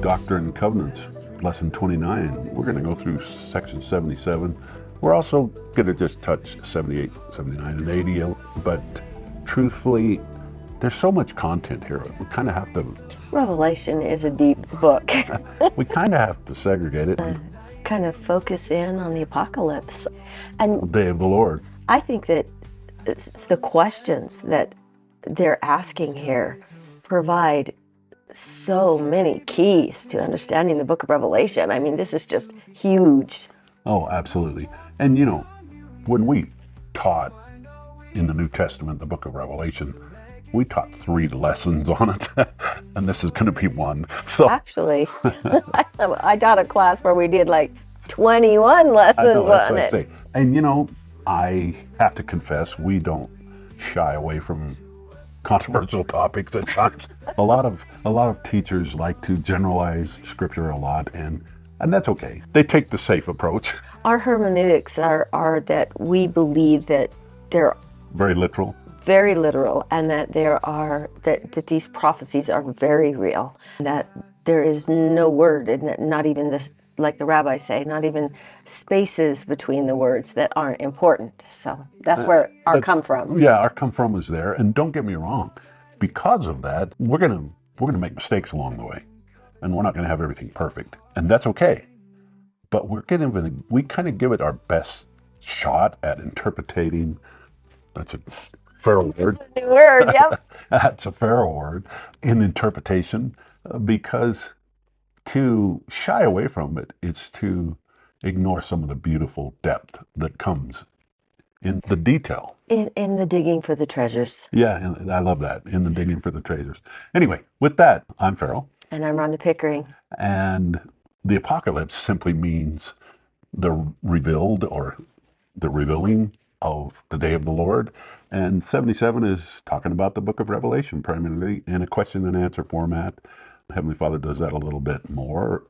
Doctrine and Covenants, Lesson 29. We're going to go through section 77. We're also going to just touch 78, 79, and 80, but truthfully, there's so much content here. We kind of have to... Revelation is a deep book. We kind of have to segregate it. Kind of focus in on the apocalypse. And The day of the Lord. I think that it's the questions that they're asking here provide so many keys to understanding the book of Revelation. I mean, this is just huge. Oh, absolutely. And you know, when we taught in the New Testament, the book of Revelation, we taught 3 lessons on it, and this is going to be one. So Actually, I taught a class where we did like 21 lessons I know, that's on what I it. say. And you know, I have to confess, we don't shy away from controversial topics at times. A lot of teachers like to generalize scripture a lot, and that's okay. They take the safe approach. Our hermeneutics are that we believe that they're Very literal. very literal, and that that these prophecies are very real, that there is no word, and not even this, like the rabbis say, not even spaces between the words that aren't important. So that's where our come from. Yeah, our come from is there, and don't get me wrong. Because of that, we're gonna make mistakes along the way, and we're not gonna have everything perfect, and that's okay. But we kind of give it our best shot at interpreting. That's a Farrell word. New word, yep. That's a Farrell word in interpretation, because to shy away from it is to ignore some of the beautiful depth that comes in the detail. In the digging for the treasures. Yeah, and I love that, in the digging for the treasures. Anyway, with that, I'm Farrell, And I'm Rhonda Pickering. and the apocalypse simply means the revealed or the revealing of the day of the Lord. And 77 is talking about the book of Revelation, primarily in a question and answer format. Heavenly Father does that a little bit more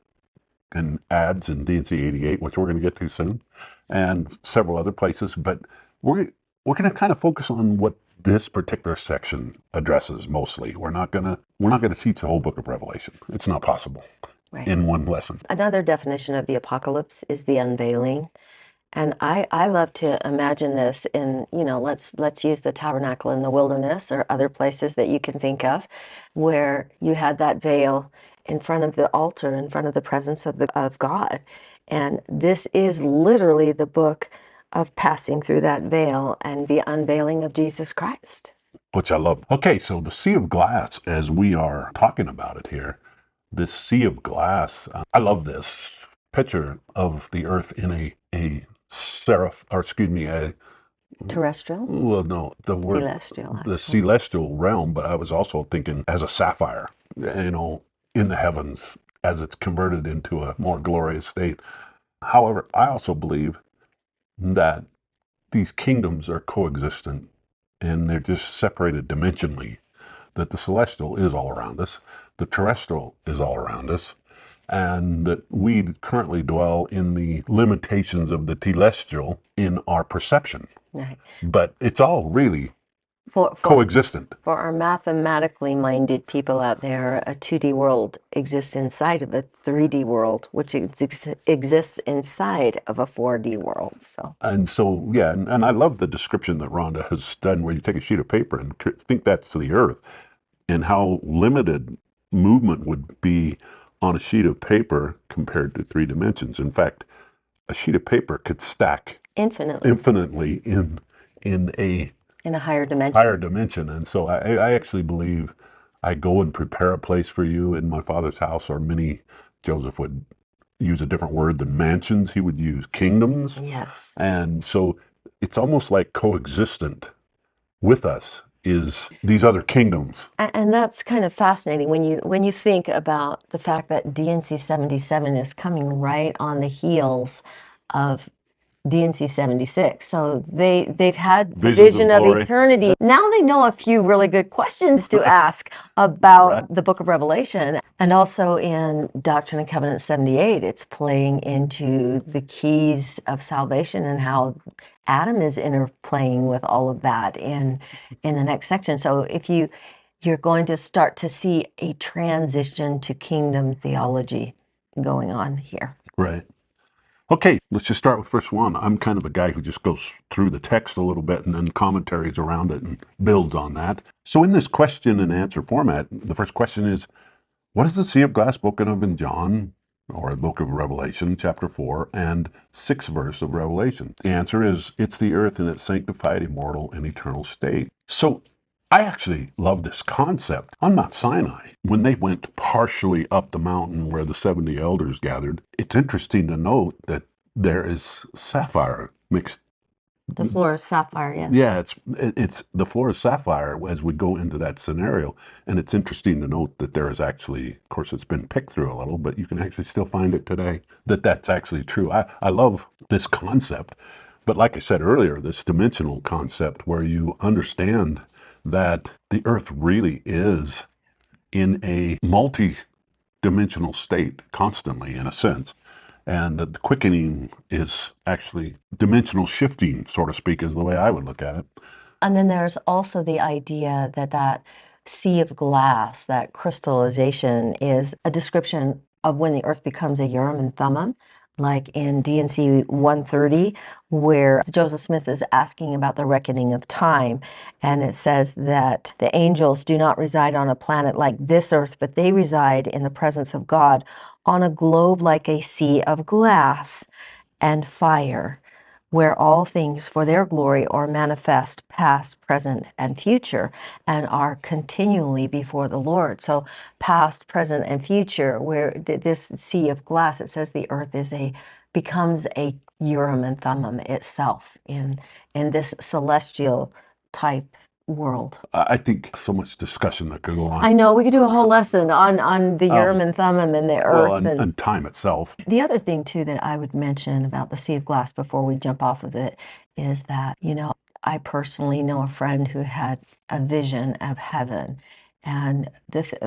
and adds in D&C 88, which we're going to get to soon, and several other places. But we're going to kind of focus on what this particular section addresses mostly. We're not going to teach the whole book of Revelation. It's not possible Right. in one lesson. Another definition of the apocalypse is the unveiling. And I love to imagine this in, let's use the tabernacle in the wilderness or other places that you can think of, where you had that veil in front of the altar, in front of the presence of God. And this is literally the book of passing through that veil and the unveiling of Jesus Christ. Which I love. Okay, so the sea of glass, as we are talking about it here, this sea of glass, I love this picture of the earth in a Terrestrial? well, no, the word, Celestial. the celestial realm, but I was also thinking as a sapphire, in the heavens as it's converted into a more glorious state. However, I also believe that these kingdoms are coexistent and they're just separated dimensionally, that the celestial is all around us, the terrestrial is all around us, and that we currently dwell in the limitations of the telestial in our perception. Right. But it's all really For coexistent. For our mathematically minded people out there, a 2D world exists inside of a 3D world, which exists inside of a 4D world. So, And so, yeah, and I love the description that Rhonda has done, where you take a sheet of paper and think that's the earth, and how limited movement would be on a sheet of paper compared to 3 dimensions. In fact, a sheet of paper could stack infinitely in a higher dimension. higher dimension. And so I actually believe I go and prepare a place for you in my Father's house, or Joseph would use a different word than mansions. He would use kingdoms. Yes. And so it's almost like coexistent with us is these other kingdoms. And that's kind of fascinating when you think about the fact that D&C 77 is coming right on the heels of D&C 76. So they've had the vision of eternity. Now they know a few really good questions to ask about the book of Revelation. And also in Doctrine and Covenants 78, it's playing into the keys of salvation and how Adam is interplaying with all of that in the next section. So if you you're going to start to see a transition to kingdom theology going on here. Right. Okay, let's just start with verse 1. I'm kind of a guy who just goes through the text a little bit and then commentaries around it and builds on that. So in this question and answer format, the first question is, what is the sea of glass spoken of in John, or the book of Revelation, chapter 4, and 6th verse of Revelation? The answer is, it's the earth in its sanctified, immortal, and eternal state. So I actually love this concept. On Mount Sinai, when they went partially up the mountain where the 70 elders gathered, it's interesting to note that there is sapphire mixed. The floor is sapphire, yes. Yeah, it's the floor is sapphire as we go into that scenario, and it's interesting to note that there is actually, of course, it's been picked through a little, but you can actually still find it today. That's actually true. I love this concept, but like I said earlier, this dimensional concept where you understand that the Earth really is in a multi-dimensional state constantly, in a sense. And that the quickening is actually dimensional shifting, so to speak, is the way I would look at it. And then there's also the idea that that sea of glass, that crystallization, is a description of when the earth becomes a Urim and Thummim, like in D&C 130, where Joseph Smith is asking about the reckoning of time. And it says that the angels do not reside on a planet like this earth, but they reside in the presence of God on a globe like a sea of glass and fire, where all things for their glory are manifest, past, present, and future, and are continually before the Lord. So past, present, and future, where this sea of glass, it says the earth becomes a Urim and Thummim itself in this celestial type world. I think so much discussion that could go on. I know, we could do a whole lesson on the Urim and Thummim and the earth. And time itself. The other thing, too, that I would mention about the sea of glass before we jump off of it is that, I personally know a friend who had a vision of heaven. And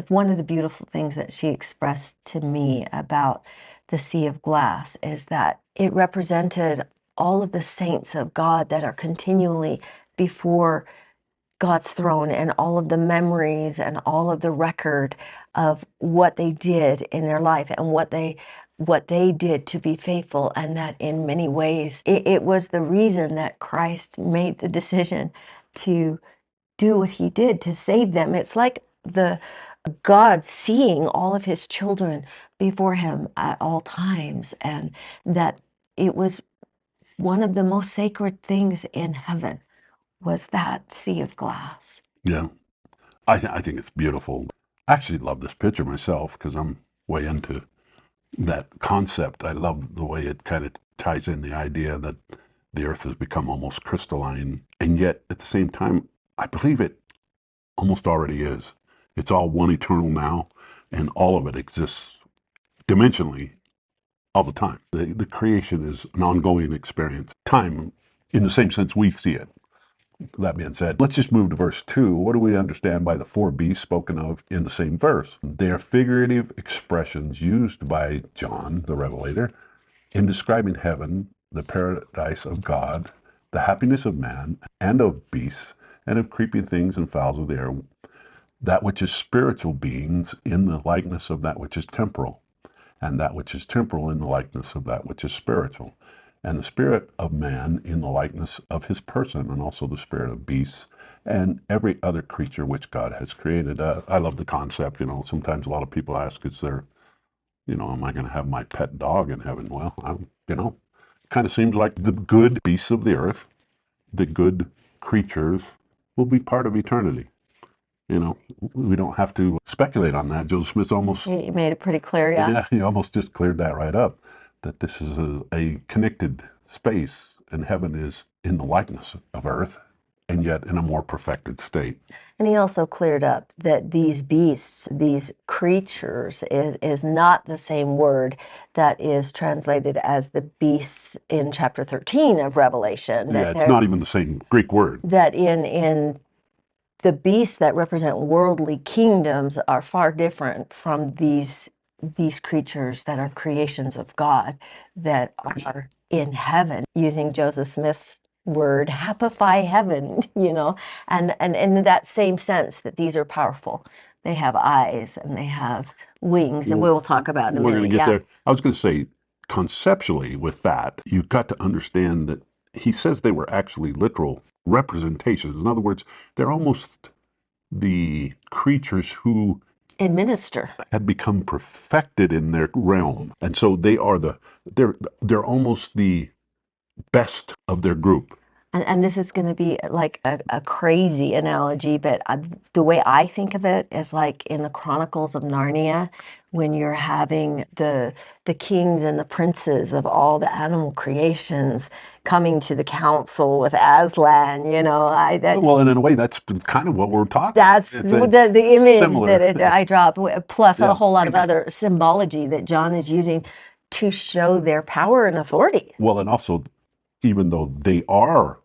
one of the beautiful things that she expressed to me about the sea of glass is that it represented all of the saints of God that are continually before God's throne, and all of the memories and all of the record of what they did in their life and what they did to be faithful, and that in many ways it was the reason that Christ made the decision to do what he did to save them. It's like the God seeing all of his children before him at all times, and that it was one of the most sacred things in heaven was that sea of glass. Yeah, I think it's beautiful. I actually love this picture myself because I'm way into that concept. I love the way it kind of ties in the idea that the earth has become almost crystalline, and yet at the same time, I believe it almost already is. It's all one eternal now, and all of it exists dimensionally all the time. The creation is an ongoing experience. Time, in the same sense we see it. That being said, let's just move to verse 2. What do we understand by the four beasts spoken of in the same verse? They are figurative expressions used by John, the Revelator, in describing heaven, the paradise of God, the happiness of man, and of beasts, and of creeping things and fowls of the air, that which is spiritual beings in the likeness of that which is temporal, and that which is temporal in the likeness of that which is spiritual, and the spirit of man in the likeness of his person, and also the spirit of beasts, and every other creature which God has created. I love the concept. Sometimes a lot of people ask, is there, am I going to have my pet dog in heaven? Well, kind of seems like the good beasts of the earth, the good creatures, will be part of eternity. We don't have to speculate on that. Joseph Smith almost... He made it pretty clear, yeah. Yeah, he almost just cleared that right up, that this is a connected space, and heaven is in the likeness of earth, and yet in a more perfected state. And he also cleared up that these beasts, these creatures, is not the same word that is translated as the beasts in chapter 13 of Revelation. Yeah, it's not even the same Greek word. That in the beasts that represent worldly kingdoms are far different from these creatures that are creations of God that are in heaven. Using Joseph Smith's word, happify heaven, and in that same sense that these are powerful. They have eyes and they have wings, and we'll talk about in a We're going to minute. get Yeah. there. I was going to say, conceptually, with that, you've got to understand that he says they were actually literal representations. In other words, they're almost the creatures who Administer. had become perfected in their realm, and so they're almost the best of their group. And this is going to be like a crazy analogy, but the way I think of it is like in the Chronicles of Narnia, when you're having the kings and the princes of all the animal creations coming to the council with Aslan. Well, and in a way, that's kind of what we're talking. That's It's the image similar. that I drop, plus a Yeah. whole lot of other symbology that John is using to show their power and authority. Well, and also, even though they are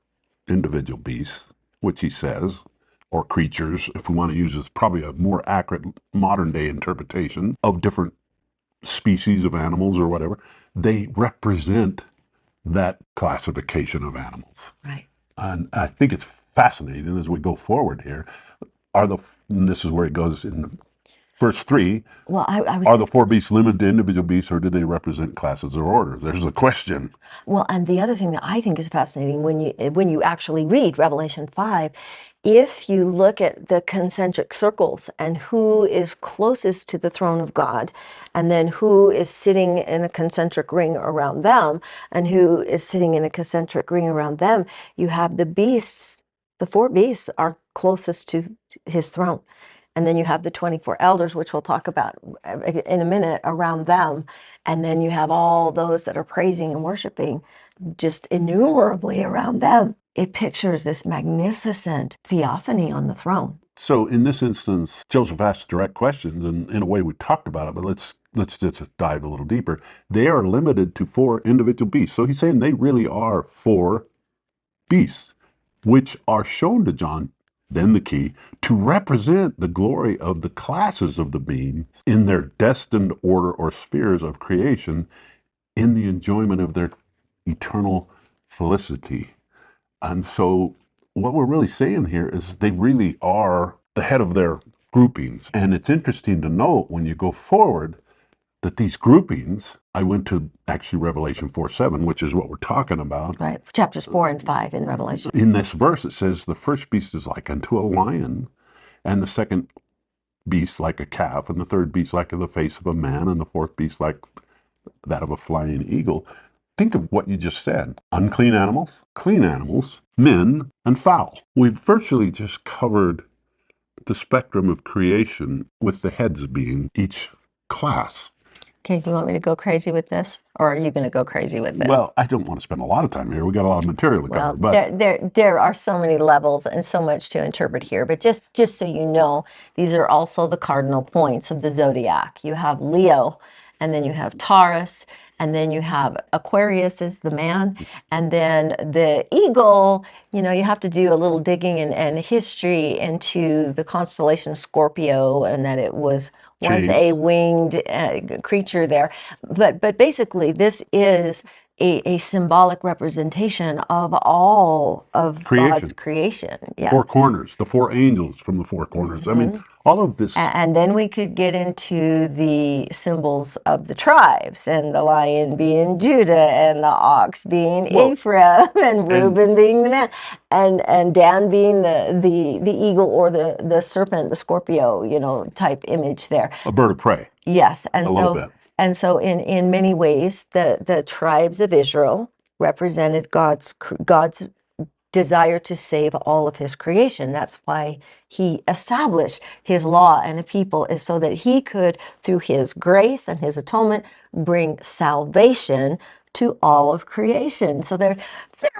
individual beasts, which he says, or creatures, if we want to use this, probably a more accurate modern day interpretation of different species of animals or whatever, they represent that classification of animals. Right. And I think it's fascinating as we go forward here. And this is where it goes in verse 3. Well, I was Are the four beasts limited to individual beasts, or do they represent classes or orders? There's a question. Well, and the other thing that I think is fascinating when you actually read Revelation 5, if you look at the concentric circles and who is closest to the throne of God, and then who is sitting in a concentric ring around them, and who is sitting in a concentric ring around them, you have the beasts, the four beasts are closest to his throne. And then you have the 24 elders, which we'll talk about in a minute, around them. And then you have all those that are praising and worshiping just innumerably around them. It pictures this magnificent theophany on the throne. So in this instance, Joseph asks direct questions, and in a way we talked about it, but let's just dive a little deeper. They are limited to four individual beasts. So he's saying they really are four beasts, which are shown to John, then the key, to represent the glory of the classes of the beings in their destined order or spheres of creation in the enjoyment of their eternal felicity. And so what we're really saying here is they really are the head of their groupings. And it's interesting to note when you go forward that these groupings, I went to actually Revelation 4:7, which is what we're talking about. Right. Chapters 4 and 5 in Revelation. In this verse, it says the first beast is like unto a lion, and the second beast like a calf, and the third beast like the face of a man, and the fourth beast like that of a flying eagle. Think of what you just said. Unclean animals, clean animals, men, and fowl. We've virtually just covered the spectrum of creation with the heads being each class. Okay, do you want me to go crazy with this? Or are you going to go crazy with this? Well, I don't want to spend a lot of time here. We got a lot of material to Well, cover, but there are so many levels and so much to interpret here. But just so you know, these are also the cardinal points of the zodiac. You have Leo, and then you have Taurus, and then you have Aquarius is the man, and then the eagle. You have to do a little digging and history into the constellation Scorpio, and that it was once a winged creature there. But basically, this is a symbolic representation of all of God's creation. Yeah. Four corners, the four angels from the four corners. I mean, all of this. And then we could get into the symbols of the tribes, and the lion being Judah, and the ox being Ephraim, and Reuben being the man, and Dan being the eagle or the serpent, the Scorpio, type image there. A bird of prey. Yes, a little bit. And so in many ways, the tribes of Israel represented God's desire to save all of his creation. That's why he established his law and a people, is so that he could, through his grace and his atonement, bring salvation to all of creation. So there's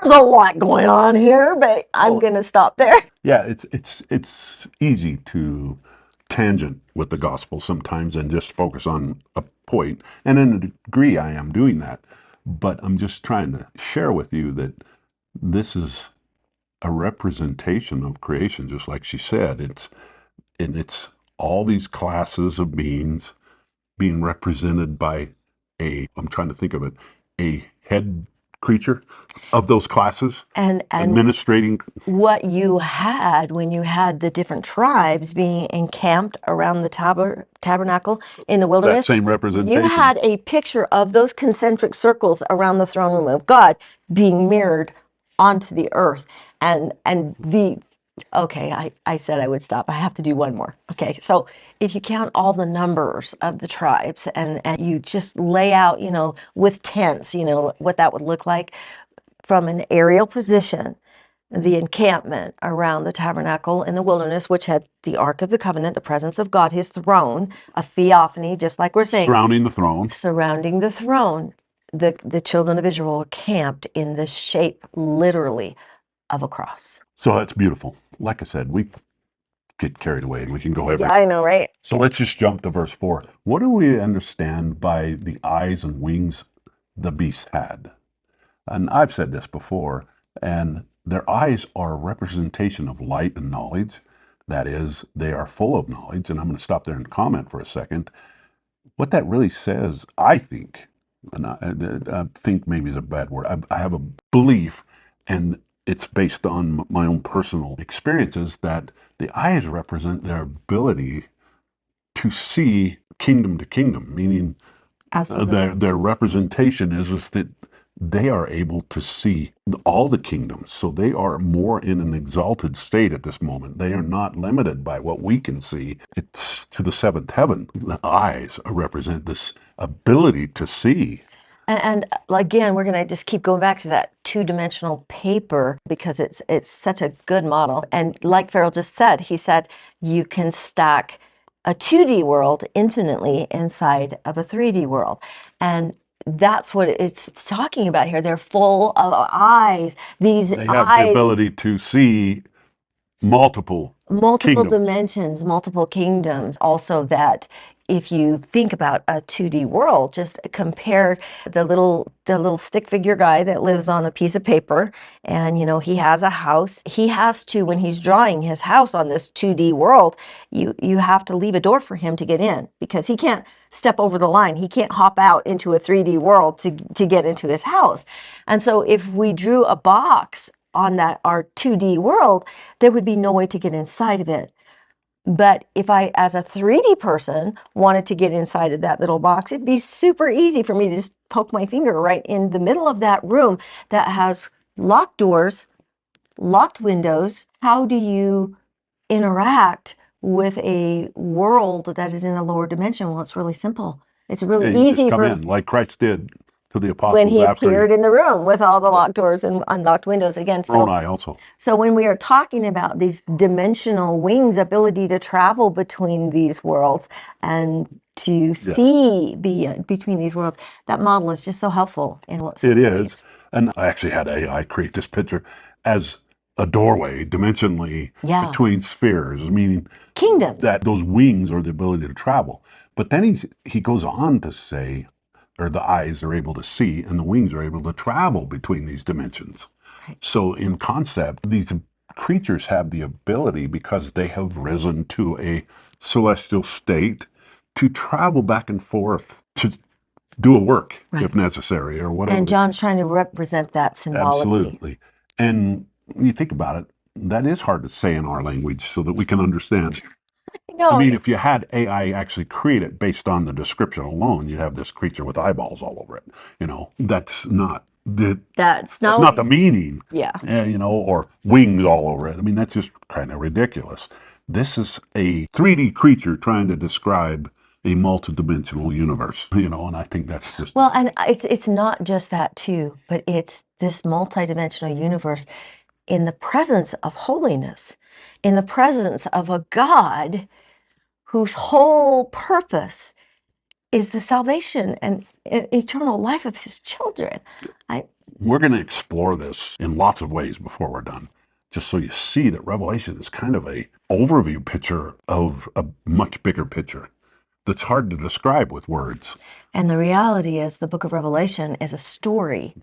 a lot going on here, but I'm going to stop there. Yeah, it's easy to tangent with the gospel sometimes and just focus on a point. And in a degree, I am doing that. But I'm just trying to share with you that this is a representation of creation, just like she said. It's all these classes of beings being represented by I'm trying to think of it, a head creature of those classes, and administrating what you had when you had the different tribes being encamped around the tabernacle in the that wilderness. same You representation. had a picture of those concentric circles around the throne room of God being mirrored onto the earth. And the okay, I said I would stop. I have to do one more. Okay, so if you count all the numbers of the tribes and you just lay out, with tents, what that would look like from an aerial position, the encampment around the tabernacle in the wilderness, which had the Ark of the Covenant, the presence of God, his throne, a theophany, just like we're saying, surrounding the throne. surrounding the throne. The children of Israel were camped in the shape, literally, of a cross. So that's beautiful. Like I said, we get carried away and we can go everywhere. Yeah, I know, right? So let's just jump to verse 4. What do we understand by the eyes and wings the beast had? And I've said this before, and their eyes are a representation of light and knowledge. That is, they are full of knowledge. And I'm going to stop there and comment for a second. What that really says, I think, and I think maybe is a bad word, I have a belief, and it's based on my own personal experiences, that the eyes represent their ability to see kingdom to kingdom, meaning their representation is that they are able to see all the kingdoms. So they are more in an exalted state at this moment. They are not limited by what we can see. It's to the seventh heaven. The eyes represent this ability to see. And again, we're going to just keep going back to that two-dimensional paper because it's such a good model. And like Farrell just said, he said you can stack a 2D world infinitely inside of a 3D world. And that's what it's talking about here. They're full of eyes. These They have eyes, the ability to see multiple kingdoms. dimensions, multiple kingdoms. Also, that if you think about a 2D world, just compare the little stick figure guy that lives on a piece of paper, and he has a house. He has to, when he's drawing his house on this 2D world, you have to leave a door for him to get in because he can't step over the line. He can't hop out into a 3D world to get into his house. And so if we drew a box on that our 2D world, there would be no way to get inside of it. But if I, as a 3D person, wanted to get inside of that little box, it'd be super easy for me to just poke my finger right in the middle of that room that has locked doors, locked windows. How do you interact with a world that is in a lower dimension? Well, it's really simple. It's really You just easy come for in like Christ did to the apostles when he after appeared in the room with all the locked doors and unlocked windows again. Moroni also. So when we are talking about these dimensional wings, ability to travel between these worlds and to see between these worlds, that model is just so helpful in what It is. And I actually had AI create this picture as a doorway dimensionally between spheres, meaning kingdoms. that those wings are the ability to travel. But then he goes on to say, or the eyes are able to see and the wings are able to travel between these dimensions. So in concept, these creatures have the ability, because they have risen to a celestial state, to travel back and forth to do a work if necessary or whatever. And John's trying to represent that symbolically. Absolutely. And when you think about it, that is hard to say in our language so that we can understand. No, I mean, if you had AI actually create it based on the description alone, you'd have this creature with eyeballs all over it. That's not that's not the meaning. Yeah. Or wings all over it. I mean, that's just kind of ridiculous. This is a 3D creature trying to describe a multidimensional universe, and I think that's just well, and it's not just that too, but it's this multidimensional universe in the presence of holiness, in the presence of a God whose whole purpose is the salvation and eternal life of his children. We're going to explore this in lots of ways before we're done, just so you see that Revelation is kind of a overview picture of a much bigger picture that's hard to describe with words. And the reality is the book of Revelation is a story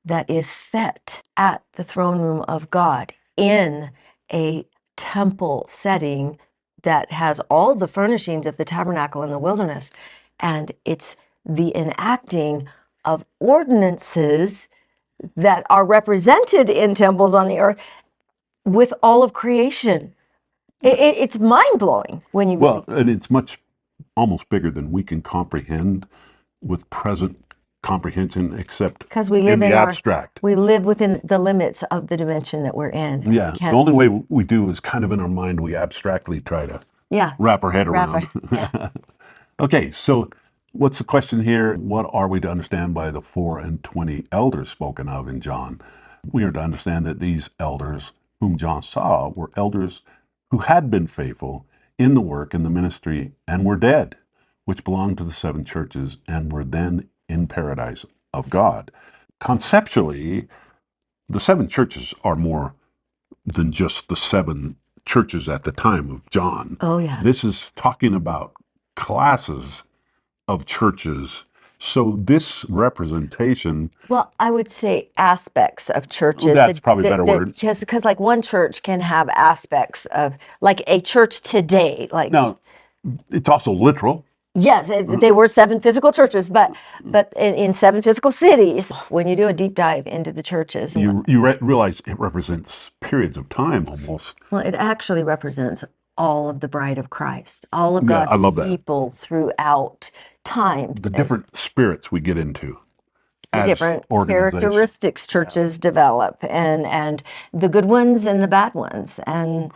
that is set at the throne room of God in a temple setting that has all the furnishings of the tabernacle in the wilderness. And it's the enacting of ordinances that are represented in temples on the earth with all of creation. It's mind-blowing when you Well, and it's much almost bigger than we can comprehend with present comprehension, except because we in live the in our abstract. we live within the limits of the dimension that we're in. We Yeah, the can't, only way we do is kind of in our mind, we abstractly try to yeah, wrap our head wrap around. yeah. Okay, so what's the question here? What are we to understand by the 24 elders spoken of in John? We are to understand that these elders, whom John saw, were elders who had been faithful in the work and the ministry and were dead, which belonged to the seven churches and were then in paradise of God. Conceptually, the seven churches are more than just the seven churches at the time of John. Oh yeah. This is talking about classes of churches. So this representation, Well, I would say aspects of churches. that's probably a better word. Because like one church can have aspects of like a church today. Like Now, it's also literal. yes, they were seven physical churches, but in seven physical cities. When you do a deep dive into the churches, You realize it represents periods of time almost. well, it actually represents all of the bride of Christ, all of Yeah, I God's love that. people throughout time. The different spirits we get into The as different organizations. characteristics churches develop, and the good ones and the bad ones, and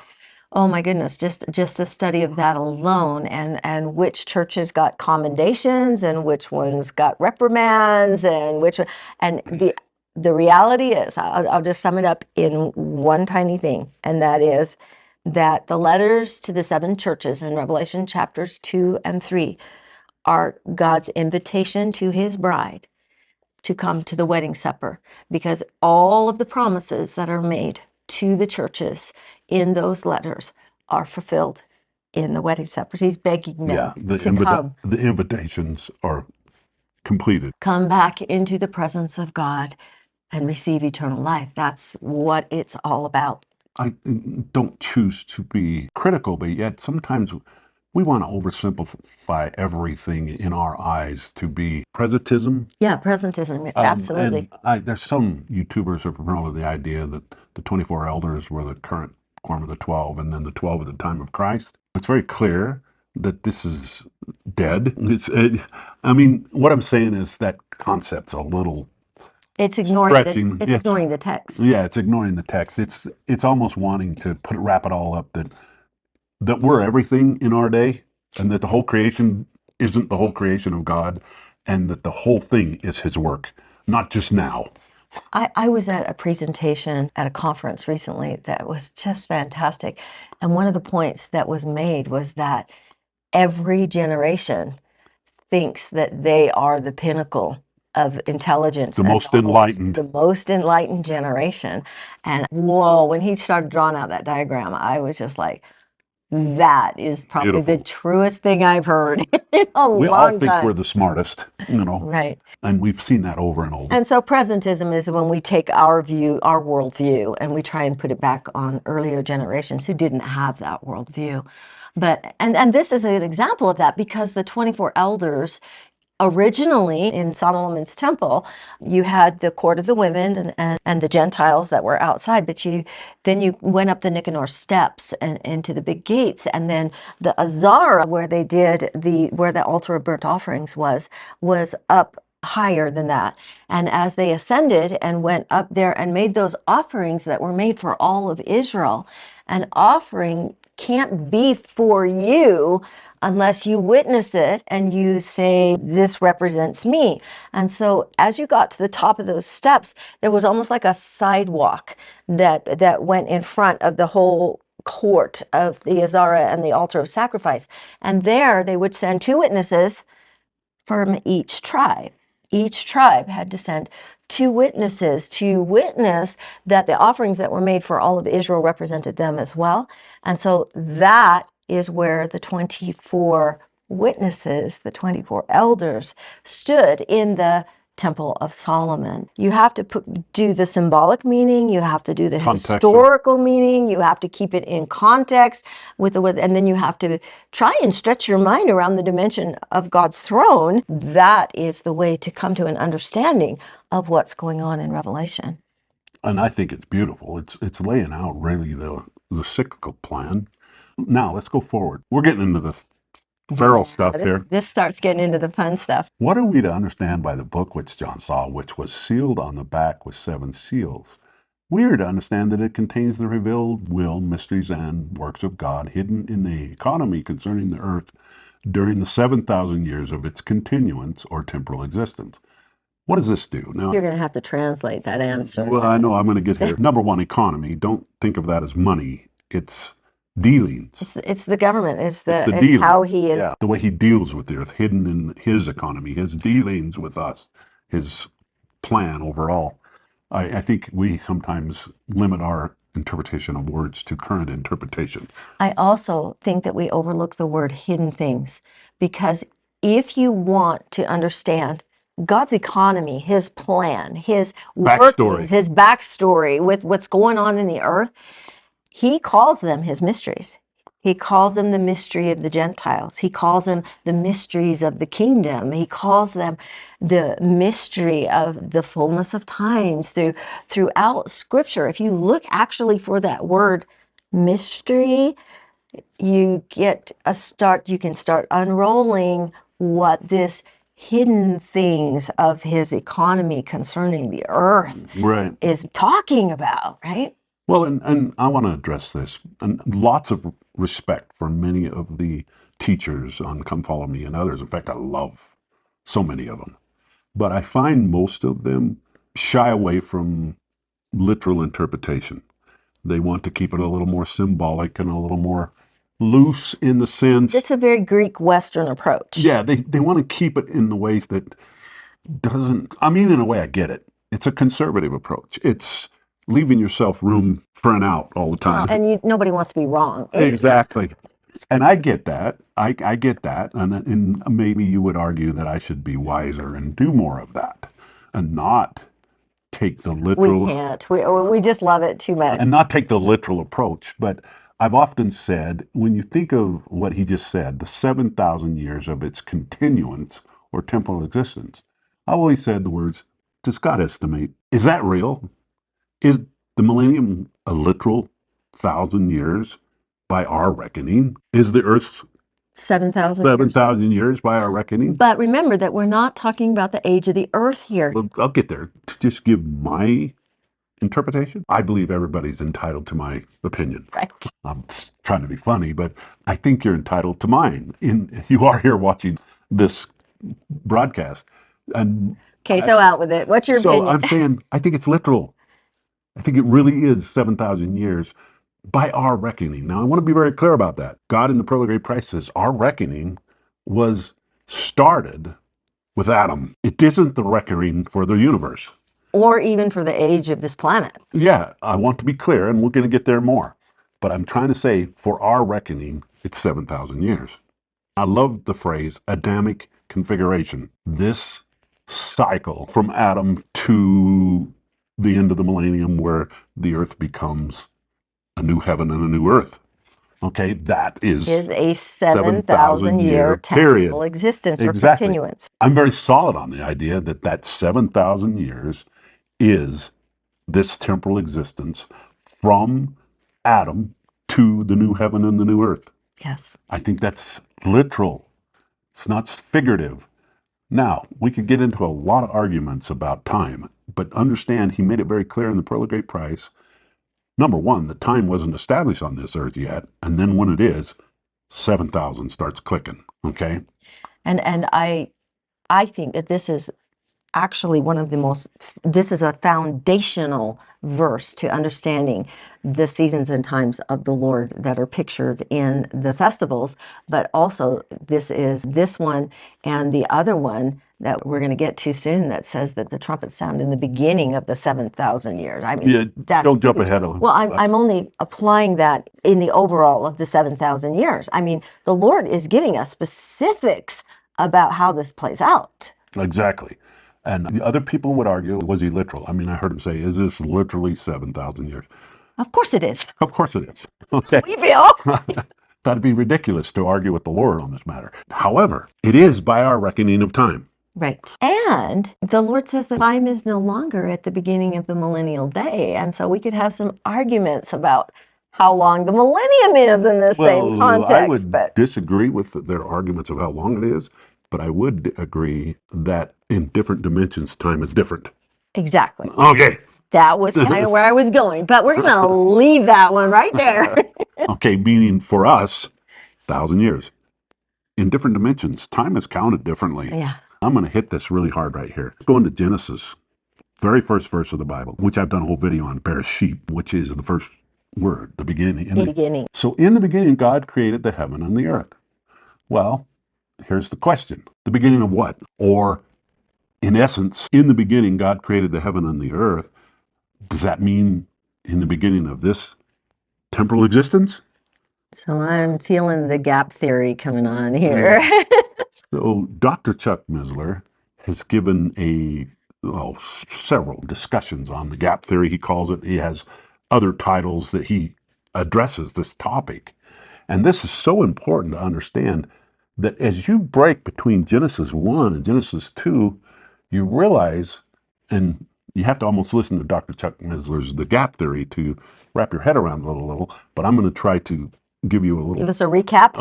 oh my goodness, just a study of that alone, and which churches got commendations and which ones got reprimands, and and the reality is, I'll just sum it up in one tiny thing, and that is that the letters to the seven churches in Revelation chapters 2 and 3 are God's invitation to his bride to come to the wedding supper, because all of the promises that are made to the churches in those letters are fulfilled in the wedding supper. He's begging them The invitations are completed. come back into the presence of God and receive eternal life. That's what it's all about. I don't choose to be critical, but yet sometimes we want to oversimplify everything in our eyes to be presentism. Yeah, presentism, absolutely. And there's some YouTubers who are promoting the idea that the 24 elders were the current quorum of the 12, and then the 12 at the time of Christ. It's very clear that this is dead. I mean, what I'm saying is that concept's a little It's ignoring stretching. it's ignoring the text. Yeah, it's ignoring the text. It's almost wanting to wrap it all up that we're everything in our day, and that the whole creation isn't the whole creation of God, and that the whole thing is His work, not just now. I was at a presentation at a conference recently that was just fantastic. And one of the points that was made was that every generation thinks that they are the pinnacle of intelligence, The and most knowledge, enlightened. the most enlightened generation. And whoa, when he started drawing out that diagram, I was just like, that is probably the Beautiful. truest thing I've heard in a We all long think we're time. the smartest, Right. and we've seen that over and over. And so presentism is when we take our view, our worldview, and we try and put it back on earlier generations who didn't have that worldview. But and this is an example of that, because the 24 elders originally in Solomon's temple, you had the court of the women and the Gentiles that were outside, but then you went up the Nicanor steps and into the big gates, and then the Azara, where they did where the altar of burnt offerings was up higher than that. And as they ascended and went up there and made those offerings that were made for all of Israel, an offering can't be for you unless you witness it and you say, this represents me. And so as you got to the top of those steps, there was almost like a sidewalk that went in front of the whole court of the Azara and the altar of sacrifice. And there they would send two witnesses from each tribe. Each tribe had to send two witnesses to witness that the offerings that were made for all of Israel represented them as well. And so that is where the 24 witnesses, the 24 elders, stood in the Temple of Solomon. You have to do the symbolic meaning, you have to do the Contextual. historical meaning, you have to keep it in context and then you have to try and stretch your mind around the dimension of God's throne. That is the way to come to an understanding of what's going on in Revelation. And I think it's beautiful. It's laying out really the cyclical plan. Now let's go forward. We're getting into the Farrell stuff here. This starts getting into the fun stuff. What are we to understand by the book which John saw, which was sealed on the back with 7 seals? We are to understand that it contains the revealed will, mysteries, and works of God hidden in the economy concerning the earth during the 7,000 years of its continuance or temporal existence. What does this do? Now, You're going to have to translate that answer. well, I know I'm going to get here. Number one, economy. Don't think of that as money. It's dealings. It's the government. It's dealings. how he is. Yeah, the way he deals with the earth, hidden in his economy, his dealings with us, his plan overall. I think we sometimes limit our interpretation of words to current interpretation. I also think that we overlook the word hidden things, because if you want to understand God's economy, his plan, his workings, his backstory with what's going on in the earth, he calls them his mysteries. He calls them the mystery of the Gentiles. He calls them the mysteries of the kingdom. He calls them the mystery of the fullness of times throughout Scripture. If you look actually for that word mystery, you get a start. You can start unrolling what this hidden things of his economy concerning the earth is talking about, right? Well, and I want to address this, and lots of respect for many of the teachers on Come Follow Me and others. In fact, I love so many of them. But I find most of them shy away from literal interpretation. They want to keep it a little more symbolic and a little more loose in the sense. It's a very Greek Western approach. Yeah, they want to keep it in the ways that doesn't, I mean, in a way I get it. It's a conservative approach. It's leaving yourself room for an out all the time. And nobody wants to be wrong. Exactly. And I get that. I get that. And maybe you would argue that I should be wiser and do more of that and not take the literal. We can't. We just love it too much. And not take the literal approach. But I've often said, when you think of what he just said, the 7,000 years of its continuance or temporal existence, I've always said the words, does God estimate? Is that real? Is the millennium a literal 1,000 years by our reckoning? Is the earth 7,000 years by our reckoning? But remember that we're not talking about the age of the earth here. Well, I'll get there. To just give my interpretation, I believe everybody's entitled to my opinion. Right. I'm trying to be funny, but I think you're entitled to mine. You are here watching this broadcast. And okay, so out with it. What's your opinion? So I'm saying, I think it's literal. I think it really is 7,000 years by our reckoning. Now, I want to be very clear about that. God in the Pearl of Great Price says our reckoning was started with Adam. It isn't the reckoning for the universe. Or even for the age of this planet. Yeah, I want to be clear, and we're going to get there more. But I'm trying to say, for our reckoning, it's 7,000 years. I love the phrase Adamic configuration. This cycle from Adam to the end of the millennium where the earth becomes a new heaven and a new earth. Okay, that is a 7,000 year temporal existence or continuance. I'm very solid on the idea that 7,000 years is this temporal existence from Adam to the new heaven and the new earth. Yes. I think that's literal. It's not figurative. Now, we could get into a lot of arguments about time, but understand he made it very clear in the Pearl of Great Price. Number one, the time wasn't established on this earth yet, and then when it is, 7,000 starts clicking. Okay. And I think that this is actually this is a foundational verse to understanding the seasons and times of the Lord that are pictured in the festivals, but also this one and the other one that we're going to get to soon that says that the trumpets sound in the beginning of the 7,000 years. I mean, don't jump ahead of. Well, I'm only applying that in the overall of the 7,000 years. I mean, the Lord is giving us specifics about how this plays out. Exactly. And the other people would argue, was he literal? I mean, I heard him say, is this literally 7,000 years? Of course it is. Of course it is. Okay. We feel. That'd be ridiculous to argue with the Lord on this matter. However, it is by our reckoning of time. Right. And the Lord says that time is no longer at the beginning of the millennial day. And so we could have some arguments about how long the millennium is in this same Well, I context. would But disagree with their arguments of how long it is, but I would agree that in different dimensions, time is different. exactly. Okay. That was kind of where I was going. But we're going to leave that one right there. Okay, meaning for us, 1,000 years. In different dimensions, time is counted differently. Yeah. I'm going to hit this really hard right here. Go into Genesis, very first verse of the Bible, which I've done a whole video on, Bereshit, which is the first word, the beginning. The beginning. So in the beginning, God created the heaven and the earth. Well, here's the question. The beginning of what? Or, in essence, in the beginning, God created the heaven and the earth. Does that mean in the beginning of this temporal existence? So I'm feeling the gap theory coming on here. So Dr. Chuck Missler has given several discussions on the gap theory, he calls it. He has other titles that he addresses this topic. And this is so important to understand that as you break between Genesis 1 and Genesis 2, you realize, and you have to almost listen to Dr. Chuck Missler's The Gap Theory to wrap your head around it a little, but I'm going to try to give you Give us a recap.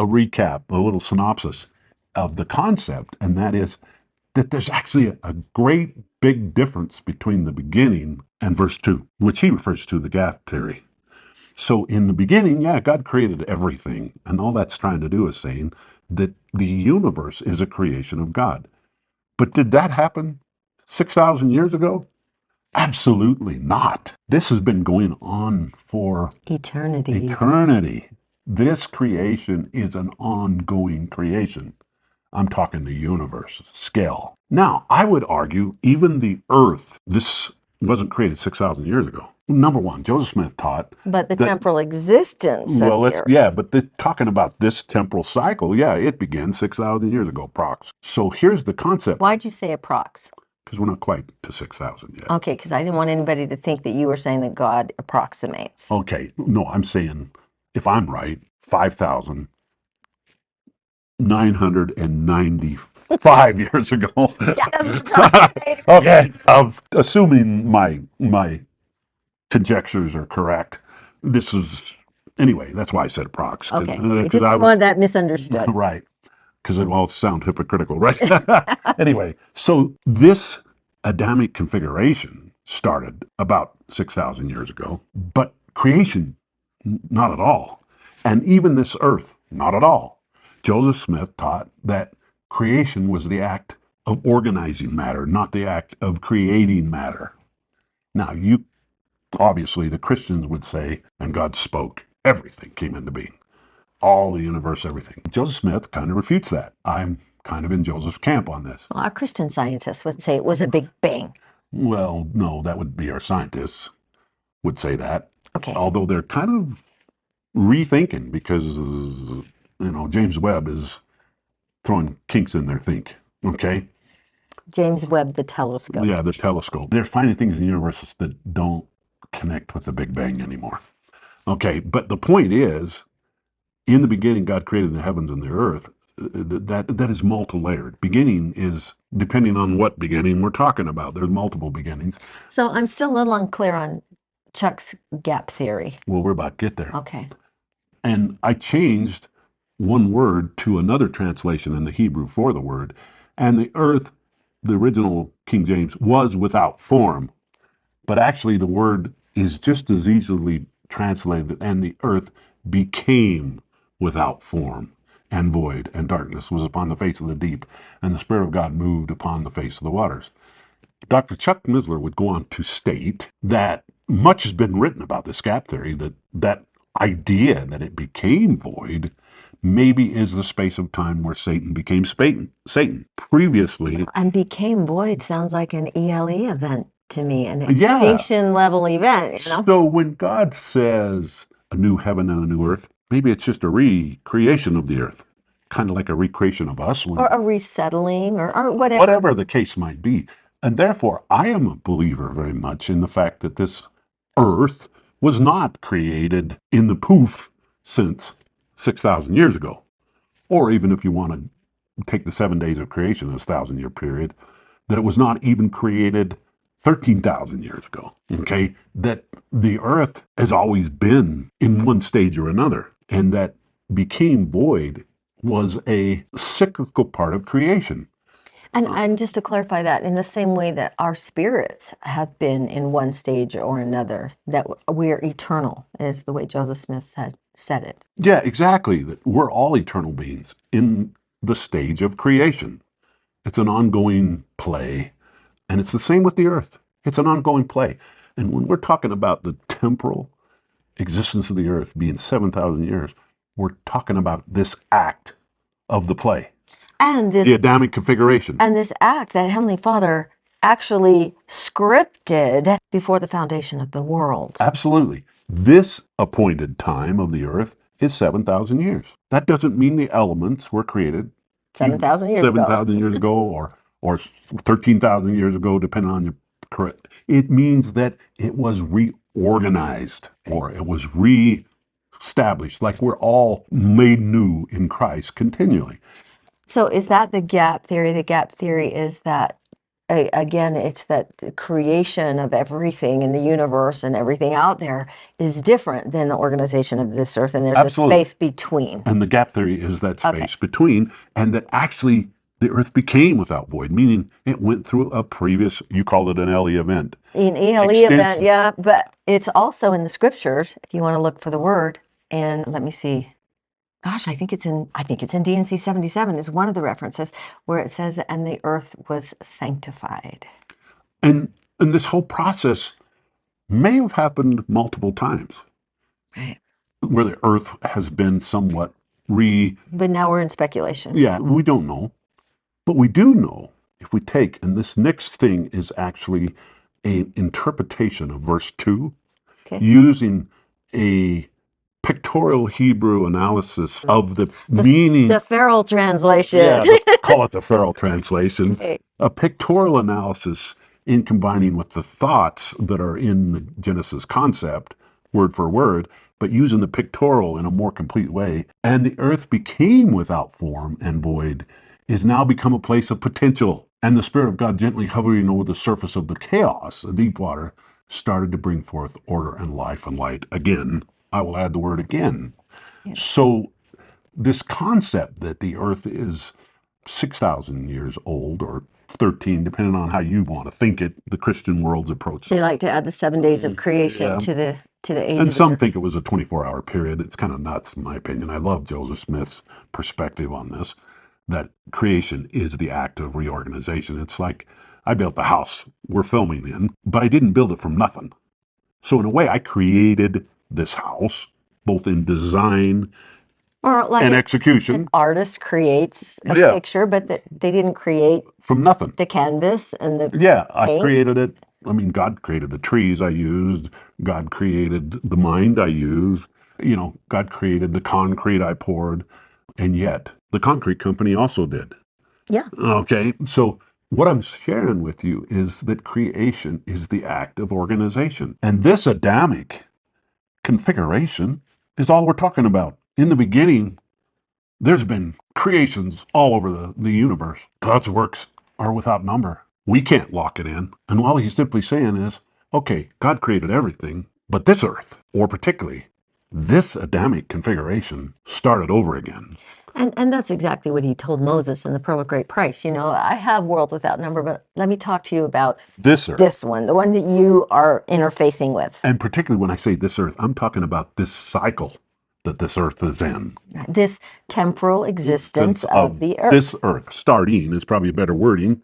a little synopsis of the concept, and that is that there's actually a great big difference between the beginning and verse 2, which he refers to the gap theory. So in the beginning, yeah, God created everything, and all that's trying to do is saying that the universe is a creation of God. But did that happen 6,000 years ago? Absolutely not. This has been going on for Eternity. This creation is an ongoing creation. I'm talking the universe scale. Now, I would argue even the earth, this wasn't created 6,000 years ago. Number one, Joseph Smith taught. But the temporal existence. Well, talking about this temporal cycle, yeah, it began 6,000 years ago, prox. So here's the concept. Why'd you say approx? Because we're not quite to 6,000 yet. Okay, because I didn't want anybody to think that you were saying that God approximates. Okay, no, I'm saying, if I'm right, 5,995 years ago. Yes, Okay, assuming my conjectures are correct, this is anyway. That's why I said approx. Okay, just I want that misunderstood. Right, because it all sound hypocritical, right? Anyway, so this Adamic configuration started about 6,000 years ago, but creation, not at all. And even this earth, not at all. Joseph Smith taught that creation was the act of organizing matter, not the act of creating matter. Now, obviously, the Christians would say, and God spoke, everything came into being. All the universe, everything. Joseph Smith kind of refutes that. I'm kind of in Joseph's camp on this. Well, our Christian scientists would say it was a big bang. Well, no, that would be our scientists would say that. Okay. Although they're kind of rethinking because, James Webb is throwing kinks in their think. Okay? James Webb, the telescope. Yeah, the telescope. They're finding things in the universe that don't connect with the Big Bang anymore. Okay, but the point is, in the beginning, God created the heavens and the earth. That is multi-layered. Beginning is, depending on what beginning we're talking about, there's multiple beginnings. So I'm still a little unclear on Chuck's gap theory. Well, we're about to get there. Okay. And I changed one word to another translation in the Hebrew for the word. And the earth, the original King James, was without form. But actually the word is just as easily translated, and the earth became without form and void, and darkness was upon the face of the deep, and the Spirit of God moved upon the face of the waters. Dr. Chuck Missler would go on to state that much has been written about this gap theory, that idea that it became void maybe is the space of time where Satan became Satan. Previously. And became void sounds like an ELE event to me, an extinction level event. So when God says a new heaven and a new earth, maybe it's just a recreation of the earth, kind of like a recreation of us. Or a resettling or whatever. Whatever the case might be. And therefore, I am a believer very much in the fact that this earth was not created in the poof since 6,000 years ago. Or even if you want to take the 7 days of creation, this 1,000-year period, that it was not even created 13,000 years ago. Okay? That the earth has always been in one stage or another, and that became void was a cyclical part of creation. And just to clarify that, in the same way that our spirits have been in one stage or another, that we're eternal, is the way Joseph Smith said it. Yeah, exactly. That we're all eternal beings in the stage of creation. It's an ongoing play, and it's the same with the earth. It's an ongoing play. And when we're talking about the temporal existence of the earth being 7,000 years, we're talking about this act of the play, And this the Adamic configuration. and this act that Heavenly Father actually scripted before the foundation of the world. Absolutely. This appointed time of the earth is 7,000 years. That doesn't mean the elements were created 7,000 years ago. 7,000 years ago or 13,000 years ago, depending on your correct. It means that it was reorganized or it was re-established, like we're all made new in Christ continually. So is that the gap theory? The gap theory is that, again, it's that the creation of everything in the universe and everything out there is different than the organization of this earth, and there's Absolutely. a space between. And the gap theory is that space Okay. between, and that actually the earth became without void, meaning it went through a previous, you called it an LE event. An ELE event, yeah, but it's also in the scriptures, if you want to look for the word. And let me see. Gosh, I think it's in DNC 77 is one of the references where it says, and the earth was sanctified. And this whole process may have happened multiple times Right. where the earth has been somewhat But now we're in speculation. yeah, we don't know. But we do know if we take, and this next thing is actually an interpretation of verse 2 Okay. using a pictorial Hebrew analysis of the meaning. The Farrell translation. Yeah, call it the Farrell translation. Okay. A pictorial analysis in combining with the thoughts that are in the Genesis concept, word for word, but using the pictorial in a more complete way. And the earth became without form and void, is now become a place of potential. And the Spirit of God gently hovering over the surface of the chaos, the deep water, started to bring forth order and life and light again. I will add the word again. Yeah. So this concept that the earth is 6,000 years old or 13, depending on how you want to think it, the Christian world's approach. They like to add the 7 days of creation Yeah. to the age And of some the earth. think it was a 24-hour period. It's kind of nuts, in my opinion. I love Joseph Smith's perspective on this, that creation is the act of reorganization. It's like I built the house we're filming in, but I didn't build it from nothing. So in a way, I created this house, both in design Or like and an execution, artist creates a Yeah. picture, but they didn't create from nothing. the canvas and the Yeah, I paint. created it. I mean, God created the trees I used. God created the mind I used. You know, God created the concrete I poured. And yet, the concrete company also did. Yeah. Okay, so what I'm sharing with you is that creation is the act of organization. And this Adamic configuration is all we're talking about. In the beginning, there's been creations all over the universe. God's works are without number. We can't lock it in. And all he's simply saying is, okay, God created everything, but this earth, or particularly this Adamic configuration, started over again. And that's exactly what he told Moses in the Pearl of Great Price. You know, I have worlds without number, but let me talk to you about This earth. this one, the one that you are interfacing with. And particularly when I say this earth, I'm talking about this cycle that this earth is in. This temporal existence of the earth. This earth, starting is probably a better wording,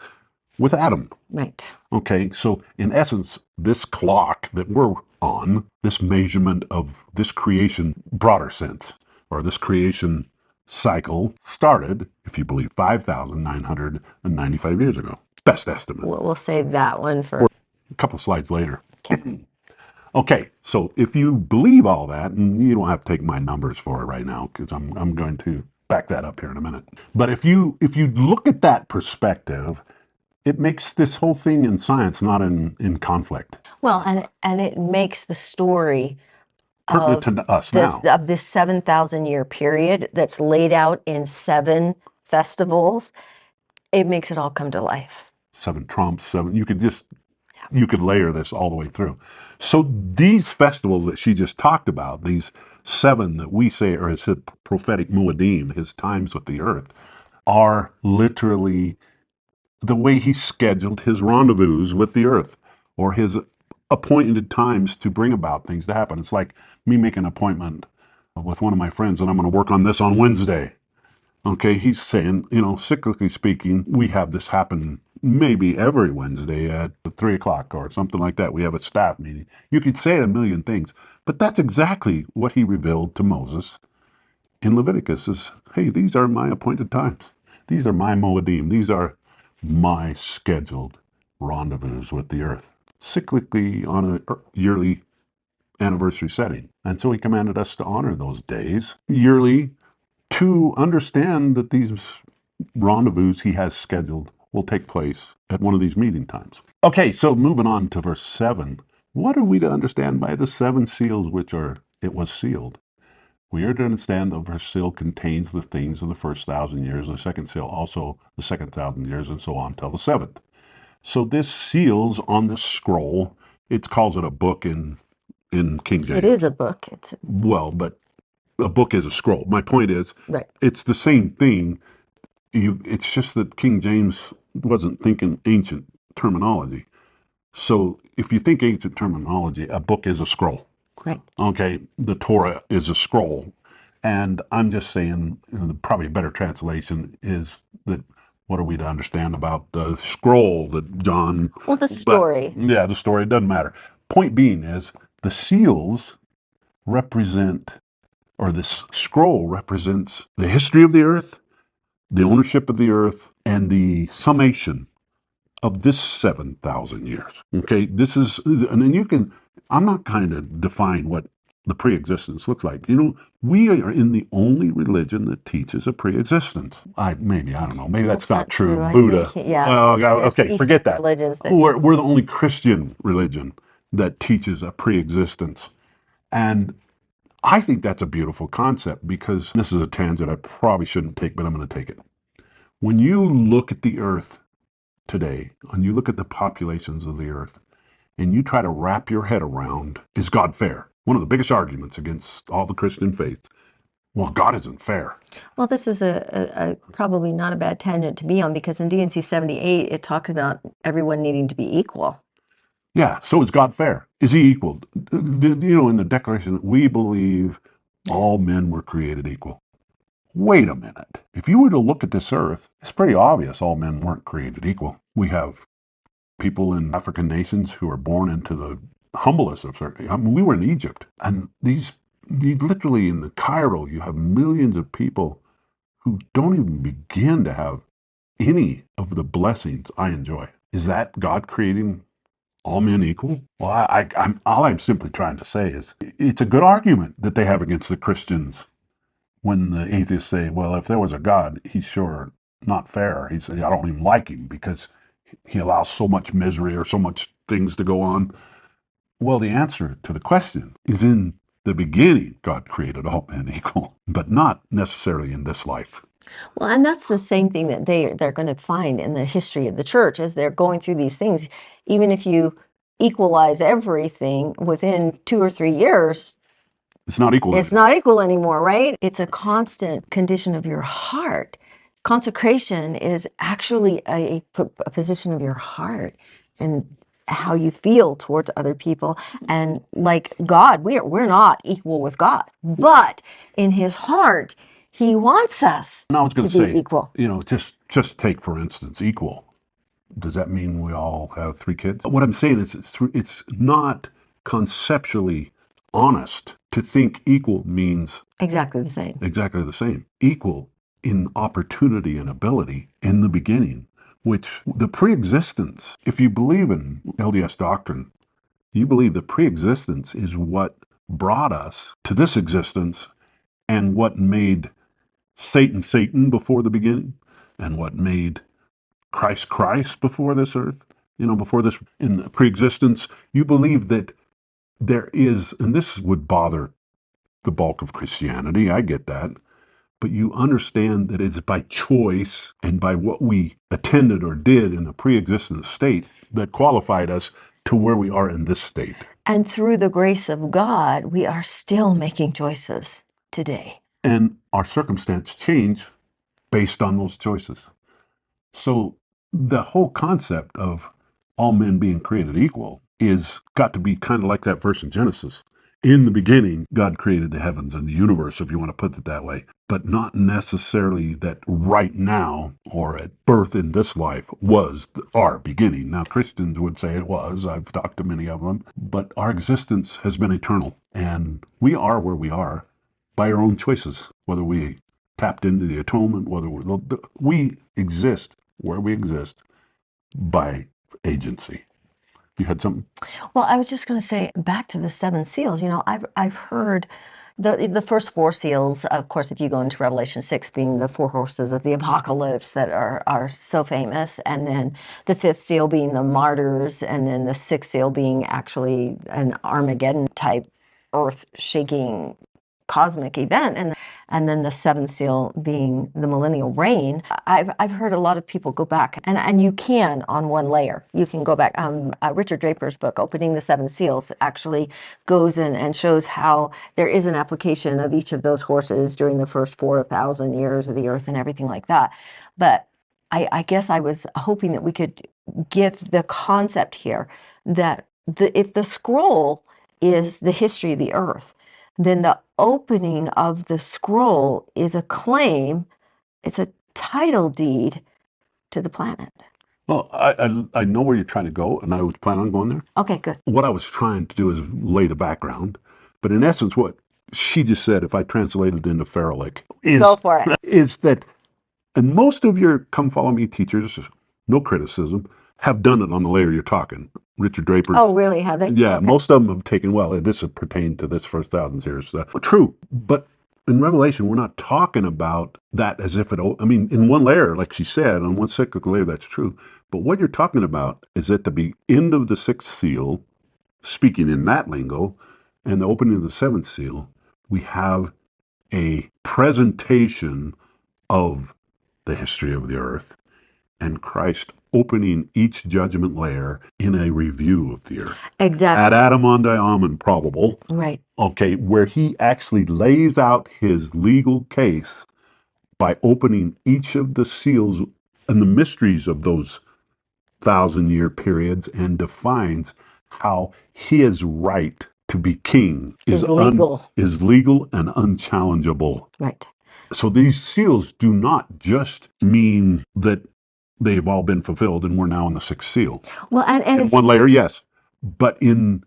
with Adam. Right. Okay, so in essence, this clock that we're on, this measurement of this creation, broader sense, or this creation cycle started, if you believe, 5,995 years ago. Best estimate. We'll save that one for A couple of slides later. okay. Okay, so if you believe all that, and you don't have to take my numbers for it right now, because I'm going to back that up here in a minute. But if you look at that perspective, it makes this whole thing in science not in conflict. Well, and it makes the story Pertinent of to us now. this 7,000 year period that's laid out in 7 festivals. It makes it all come to life. 7 trumps, 7. You could layer this all the way through. So these festivals that she just talked about, these 7 that we say are his prophetic muadim, his times with the earth, are literally the way he scheduled his rendezvous with the earth, or his appointed times to bring about things to happen. It's like me making an appointment with one of my friends, and I'm going to work on this on Wednesday. Okay, he's saying, cyclically speaking, we have this happen maybe every Wednesday at 3 o'clock or something like that. We have a staff meeting. You could say a million things, but that's exactly what he revealed to Moses in Leviticus is, hey, these are my appointed times. These are my moedim. These are my scheduled rendezvous with the earth, cyclically on a yearly anniversary setting. And so he commanded us to honor those days yearly, to understand that these rendezvous he has scheduled will take place at one of these meeting times. Okay, so moving on to verse 7. What are we to understand by the 7 seals which it was sealed? We are to understand the first seal contains the things of the first 1,000 years, the second seal also the second 1,000 years, and so on till the 7th. So this seals on this scroll. It calls it a book in King James. It is a book. Well, but a book is a scroll. My point is, right. It's the same thing. It's just that King James wasn't thinking ancient terminology. So if you think ancient terminology, a book is a scroll. Right. Okay, the Torah is a scroll. And I'm just saying, probably a better translation is that what are we to understand about the scroll that John... Well, the story. The story, it doesn't matter. Point being is, the seals represent, or this scroll represents the history of the earth, the ownership of the earth, and the summation of this 7,000 years. Okay, this is, and then I'm not kind of define what the pre-existence looks like. We are in the only religion that teaches a pre-existence. I don't know, maybe that's not true. Buddha. Okay, forget that. We're the only Christian religion that teaches a pre-existence. And I think that's a beautiful concept, because this is a tangent I probably shouldn't take, but I'm going to take it. When you look at the earth today, and you look at the populations of the earth, and you try to wrap your head around, is God fair? One of the biggest arguments against all the Christian faith. Well, God isn't fair. Well, this is a probably not a bad tangent to be on, because in D&C 78, it talks about everyone needing to be equal. Yeah, so is God fair? Is he equal? In the Declaration, we believe all men were created equal. Wait a minute. If you were to look at this earth, it's pretty obvious all men weren't created equal. We have people in African nations who are born into the humblest of certainty. I mean, we were in Egypt, and literally in the Cairo, you have millions of people who don't even begin to have any of the blessings I enjoy. Is that God creating all men equal? Well, all I'm simply trying to say is, it's a good argument that they have against the Christians when the atheists say, well, if there was a God, he's sure not fair. I don't even like him because he allows so much misery or so much things to go on. Well, the answer to the question is, in the beginning, God created all men equal, but not necessarily in this life. Well, and that's the same thing that they're going to find in the history of the church as they're going through these things. Even if you equalize everything within 2 or 3 years, it's not equal. It's not equal anymore, right? It's a constant condition of your heart. Consecration is actually a position of your heart and how you feel towards other people. And like God, we're not equal with God, but in his heart, he wants us now, I was going to to be say, equal. Just take, for instance, equal. Does that mean we all have 3 kids? What I'm saying is, it's not conceptually honest to think equal means exactly the same. Exactly the same. Equal in opportunity and ability in the beginning, which the pre-existence, if you believe in LDS doctrine, you believe the pre-existence is what brought us to this existence, and what made Satan Satan before the beginning, and what made Christ before this earth, before this in pre-existence, you believe that there is, and this would bother the bulk of Christianity, I get that, but you understand that it's by choice and by what we attended or did in a pre-existent state that qualified us to where we are in this state. And through the grace of God, we are still making choices today. And our circumstance change based on those choices. So the whole concept of all men being created equal is got to be kind of like that verse in Genesis. In the beginning, God created the heavens and the universe, if you want to put it that way, but not necessarily that right now or at birth in this life was our beginning. Now, Christians would say it was. I've talked to many of them, but our existence has been eternal, and we are where we are by our own choices, whether we tapped into the atonement, whether we exist where we exist by agency. You had something? Well, I was just going to say back to the seven seals. I've heard the first four seals. Of course, if you go into Revelation 6, being the four horses of the apocalypse that are so famous, and then the fifth seal being the martyrs, and then the sixth seal being actually an Armageddon type earth-shaking cosmic event, and then the seventh seal being the millennial reign. I've heard a lot of people go back, and you can on one layer. You can go back. Richard Draper's book, Opening the Seven Seals, actually goes in and shows how there is an application of each of those horses during the first 4,000 years of the earth and everything like that. But I guess I was hoping that we could give the concept here that if the scroll is the history of the earth, then the opening of the scroll is a claim, it's a title deed to the planet. Well, I know where you're trying to go, and I was planning on going there. Okay, good. What I was trying to do is lay the background, but in essence, what she just said, if I translate it into Farrellic, Go for it. is that, and most of your Come Follow Me teachers, no criticism, have done it on the layer you're talking. Richard Draper. Oh, really? Have they? Yeah, Okay. most of them have taken, well, this would pertain to this first 1,000 years. True, but in Revelation, we're not talking about that as if in one layer, like she said, on one cyclical layer, that's true. But what you're talking about is at the end of the sixth seal, speaking in that lingo, and the opening of the seventh seal, we have a presentation of the history of the earth and Christ opening each judgment layer in a review of the earth. Exactly. Ad Adamondum probable. Right. Okay, where he actually lays out his legal case by opening each of the seals and the mysteries of those 1,000-year periods and defines how his right to be king is legal and unchallengeable. Right. So these seals do not just mean that they've all been fulfilled and we're now in the sixth seal. Well, and in it's one layer, yes. But in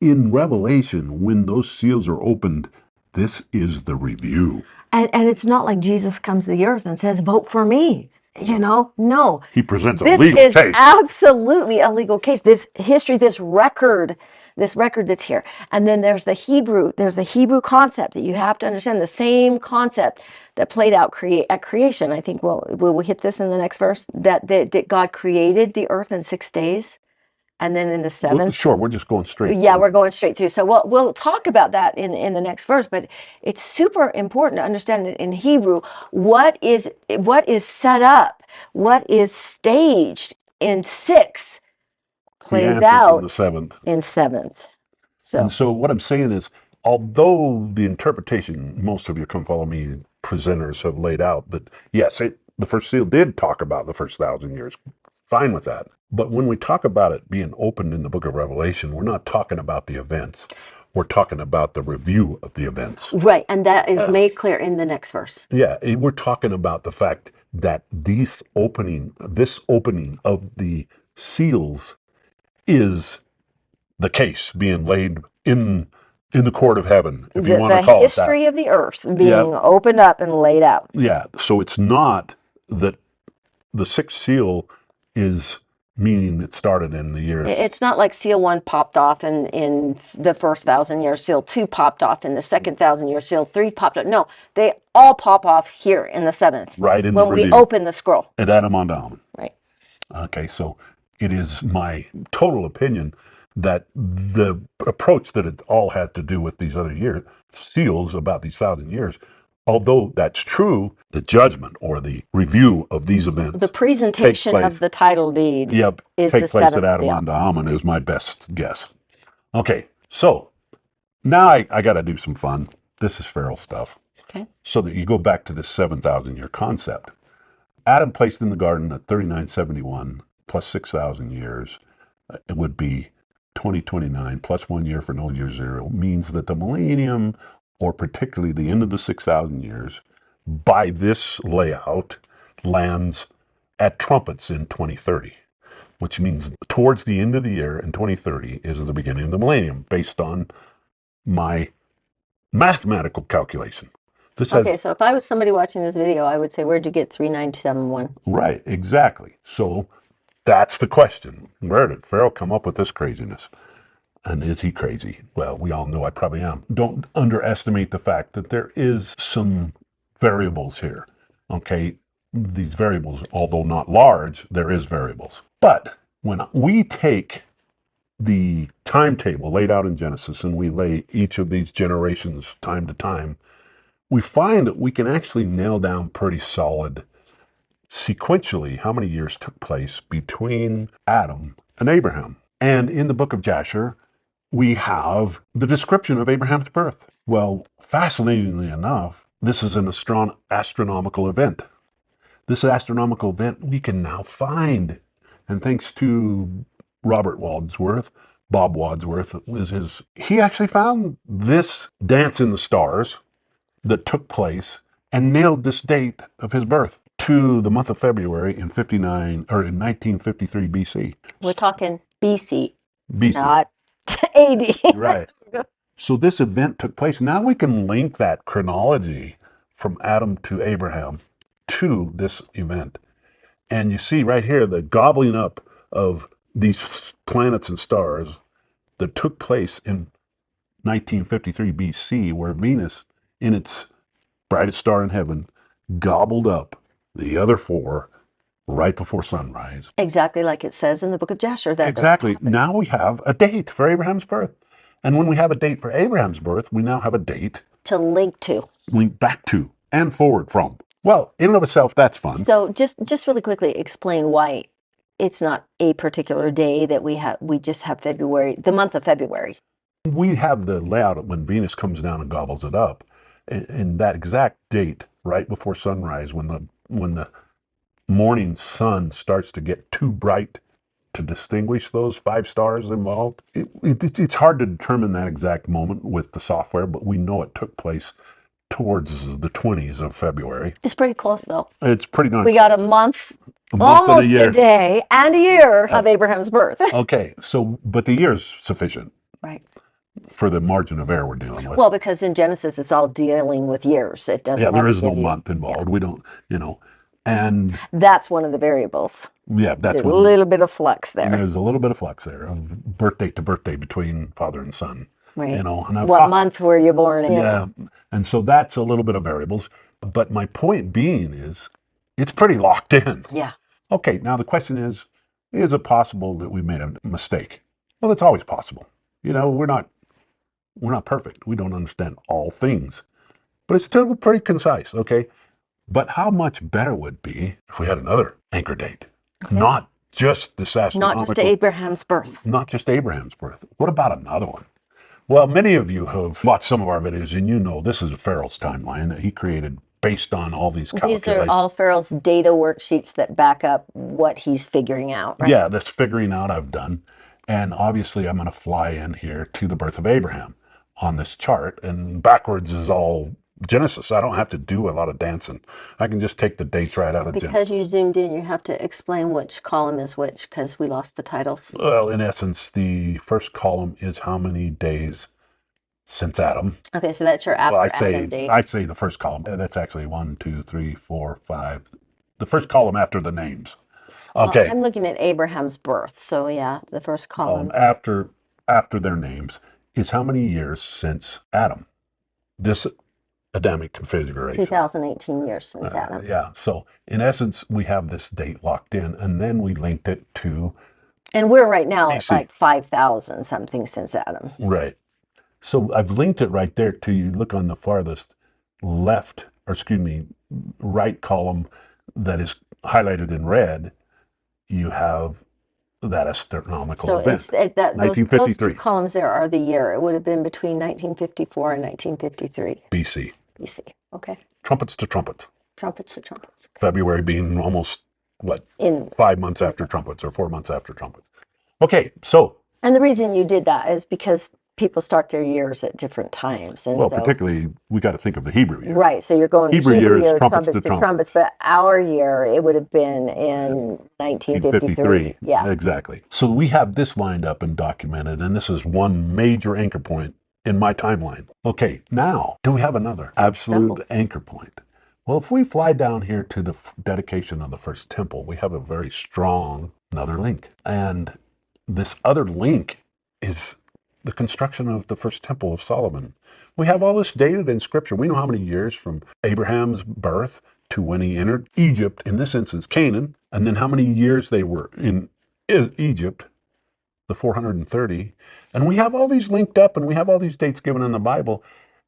Revelation, when those seals are opened, this is the review. and it's not like Jesus comes to the earth and says, "Vote for me." No. He presents a This legal is case. absolutely a legal case. This history, this record that's here. And then there's the Hebrew concept that you have to understand, the same concept that played out at creation. I think we'll hit this in the next verse, that God created the earth in 6 days. And then in the seventh, Sure, we're just going straight. yeah, we're going straight through. So we'll talk about that in the next verse. But it's super important to understand in Hebrew what is set up, what is staged in 6 plays out in the seventh. in 7th. And so what I'm saying is, although the interpretation most of your Come Follow Me presenters have laid out that yes, the first seal did talk about the first 1,000 years. Fine with that. But when we talk about it being opened in the book of Revelation, we're not talking about the events. We're talking about the review of the events. Right, and that is made clear in the next verse. Yeah, we're talking about the fact that this opening of the seals is the case being laid in the court of heaven, if you want to call it that. The history of the earth being opened up and laid out. Yeah, so it's not that the sixth seal is meaning it started in the year. It's not like seal 1 popped off in the first 1,000-year, seal 2 popped off in the second 1,000-year, seal 3 popped off. No, they all pop off here in the 7th. Right in when the we review. open the scroll. Ad Adamondum. Right. Okay, so it is my total opinion that the approach that it all had to do with these other years, seals about these 1,000 years, although that's true, the judgment or the review of these The events take presentation of place, the title deed yep, is the take place at seventh Adam seal. unto Ammon is my best guess. Okay, so now I got to do some fun. This is Farrell stuff. Okay. So that you go back to this 7,000 year concept. Adam placed in the garden at 3971 plus 6,000 years. It would be 2029 plus 1 year for no year zero, means that the millennium, or particularly the end of the 6,000 years, by this layout, lands at trumpets in 2030, which means towards the end of the year in 2030 is the beginning of the millennium, based on my mathematical calculation. This has, Okay, so if I was somebody watching this video, I would say, where'd you get 3971? right, exactly. So that's the question. Where did Farrell come up with this craziness? And is he crazy? Well, we all know I probably am. Don't underestimate the fact that there is some variables here. Okay, these variables, although not large, there is variables. But when we take the timetable laid out in Genesis and we lay each of these generations time to time, we find that we can actually nail down pretty solid sequentially how many years took place between Adam and Abraham. And in the book of Jasher, we have the description of Abraham's birth. Well, fascinatingly enough, this is an astronomical event. This astronomical event we can now find. And thanks to Robert Wadsworth, Bob Wadsworth was he actually found this dance in the stars that took place and nailed this date of his birth to the month of February in 59 or in 1953 BC. We're talking BC, BC, not AD. right. So this event took place. Now we can link that chronology from Adam to Abraham to this event. And you see right here the gobbling up of these planets and stars that took place in 1953 BC, where Venus, in its brightest star in heaven, gobbled up the other four right before sunrise. Exactly like it says in the book of Jasher. Exactly. Now we have a date for Abraham's birth. And when we have a date for Abraham's birth, we now have a date to link to. Link back to and forward from. Well, in and of itself, that's fun. So just really quickly explain why it's not a particular day that we have. We just have February, the month of February. We have the layout when Venus comes down and gobbles it up, in that exact date, right before sunrise, when the morning sun starts to get too bright to distinguish those 5 stars involved. It's hard to determine that exact moment with the software, but we know it took place towards the 20s of February. It's pretty close, though. It's pretty darn We close. got a month and almost a year. a day and a year of Abraham's birth. Okay, so, but the year's sufficient. Right. For the margin of error we're dealing with. Well, because in Genesis, it's all dealing with years. It doesn't. Yeah, there is no month involved. Yeah. We don't, and that's one of the variables. Yeah, that's a little bit of flux there. There's a little bit of flux there, of birthday to birthday between father and son. Right. And what month were you born in? Yeah, and so that's a little bit of variables. But my point being is, it's pretty locked in. Yeah. Okay, now the question is it possible that we made a mistake? Well, it's always possible. We're not perfect. We don't understand all things. But it's still pretty concise, okay? But how much better would it be if we had another anchor date? Okay. Not just this astronomical... Not just Abraham's birth. Not just Abraham's birth. What about another one? Well, many of you have watched some of our videos, and this is Farrell's timeline that he created based on all these calculations. These are all Farrell's data worksheets that back up what he's figuring out, right? Yeah, this figuring out I've done. And obviously I'm going to fly in here to the birth of Abraham on this chart, and backwards is all Genesis. I don't have to do a lot of dancing. I can just take the dates right out of Genesis. Because you zoomed in, you have to explain which column is which, because we lost the titles. Well, in essence, the first column is how many days since Adam. Okay, so that's your after Adam date. I say the first column. That's actually 1, 2, 3, 4, 5. The first column after the names. Okay. Well, I'm looking at Abraham's birth, so yeah, the first column. After their names is how many years since Adam. This Adamic configuration. 2018 years since Adam. Yeah. So in essence, we have this date locked in, and then we linked it to And we're right now at BC. like 5,000 something since Adam. Right. So I've linked it right there to you. Look on the farthest left, or excuse me, right column that is highlighted in red. You have that astronomical So event. it's those 1953 two columns there are the year. It would have been between 1954 and 1953 BC. BC. Okay. Trumpets to trumpets. Trumpets to trumpets. February being almost, what, In 5 months after trumpets or 4 months after trumpets. Okay, so, And the reason you did that is because people start their years at different times. And well, so, particularly, we got to think of the Hebrew year. right. So you're going Hebrew Hebrew year is year, trumpets to trumpets to trumpets, but our year, it would have been in 1953. Yeah. Exactly. So we have this lined up and documented, and this is one major anchor point in my timeline. Okay, now, do we have another absolute anchor point? Well, if we fly down here to the dedication of the first temple, we have a very strong another link. And this other link is the construction of the first temple of Solomon. We have all this dated in scripture. We know how many years from Abraham's birth to when he entered Egypt, in this instance, Canaan, and then how many years they were in Egypt, the 430. And we have all these linked up, and we have all these dates given in the Bible.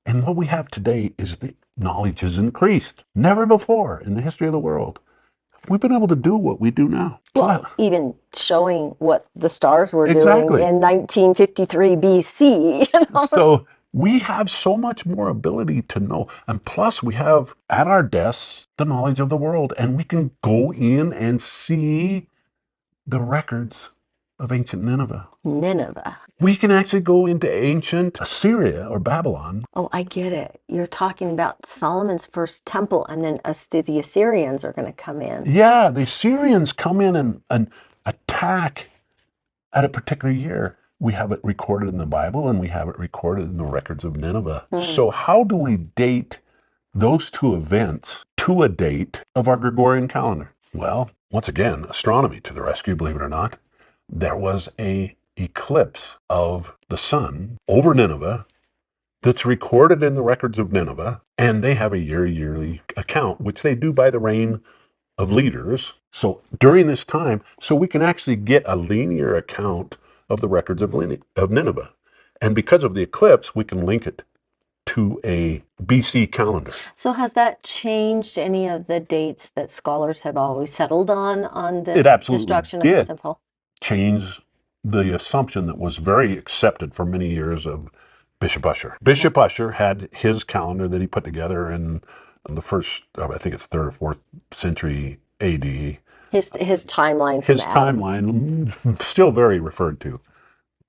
And what we have today is the knowledge has increased. Never before in the history of the world have we been able to do what we do now. Well, even showing what the stars were Exactly. doing in 1953 BC. You know? So we have so much more ability to know. And plus, we have at our desks the knowledge of the world, and we can go in and see the records of ancient Nineveh. Nineveh. We can actually go into ancient Assyria or Babylon. Oh, I get it. You're talking about Solomon's first temple, and then the Assyrians are going to come in. Yeah, the Assyrians come in and attack at a particular year. We have it recorded in the Bible, and we have it recorded in the records of Nineveh. So how do we date those two events to a date of our Gregorian calendar? Well, once again, astronomy to the rescue, believe it or not. There was a eclipse of the sun over Nineveh that's recorded in the records of Nineveh, and they have a yearly account, which they do by the reign of leaders. So during this time, so we can actually get a linear account of the records of Nineveh. And because of the eclipse, we can link it to a BC calendar. So has that changed any of the dates that scholars have always settled on the It absolutely destruction of did. the temple? Change the assumption that was very accepted for many years of Bishop Ussher. Bishop Ussher had his calendar that he put together in the first, I think it's 3rd or 4th century AD. His timeline. His timeline, still very referred to,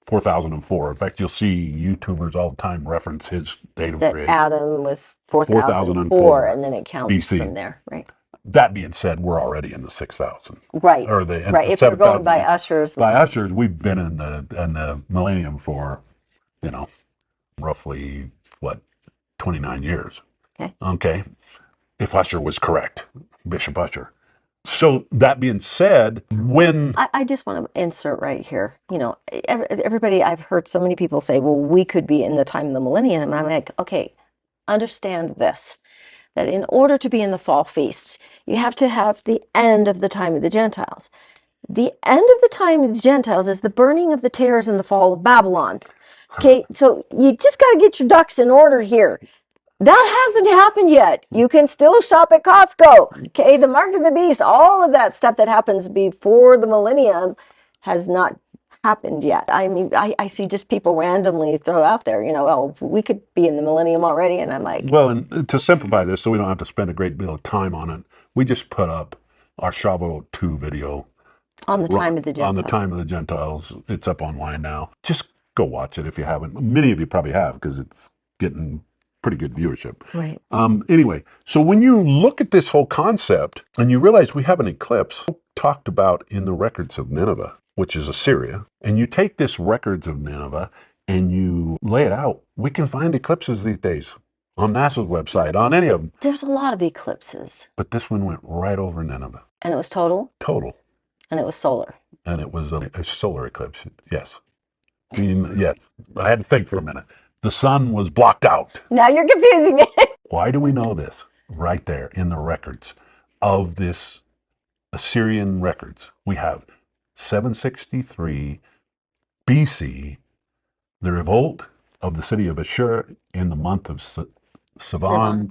4004. In fact, you'll see YouTubers all the time reference his date of creation. Adam was 4004, and then it counts BC. From there, right? That being said, we're already in the 6,000. Right. Or right. If we're going by Usher's. By Usher's, we've been in the millennium for, roughly, 29 years. Okay. If Ussher was correct, Bishop Ussher. So that being said, when... I just want to insert right here, everybody, I've heard so many people say, well, we could be in the time of the millennium. And I'm like, okay, understand this, that in order to be in the fall feasts, you have to have the end of the time of the Gentiles. The end of the time of the Gentiles is the burning of the tares and the fall of Babylon. Okay, so you just got to get your ducks in order here. That hasn't happened yet. You can still shop at Costco. Okay, the mark of the beast, all of that stuff that happens before the millennium has not happened yet. I mean, I see just people randomly throw out there, oh, we could be in the millennium already. And I'm like... Well, and to simplify this so we don't have to spend a great deal of time on it, we just put up our Shavuot 2 video. On the time of the Gentiles. On the time of the Gentiles. It's up online now. Just go watch it if you haven't. Many of you probably have because it's getting pretty good viewership. Right. Anyway, so when you look at this whole concept and you realize we have an eclipse talked about in the records of Nineveh, which is Assyria, and you take this records of Nineveh and you lay it out, we can find eclipses these days on NASA's website, on any of them. There's a lot of eclipses. But this one went right over Nineveh. And it was total? Total. And it was solar. And it was a solar eclipse, yes. Yes, I had to think for a minute. The sun was blocked out. Now you're confusing me. Why do we know this? Right there in the records of this Assyrian records. We have 763 BC, the revolt of the city of Ashur in the month of Sivan, Sivan.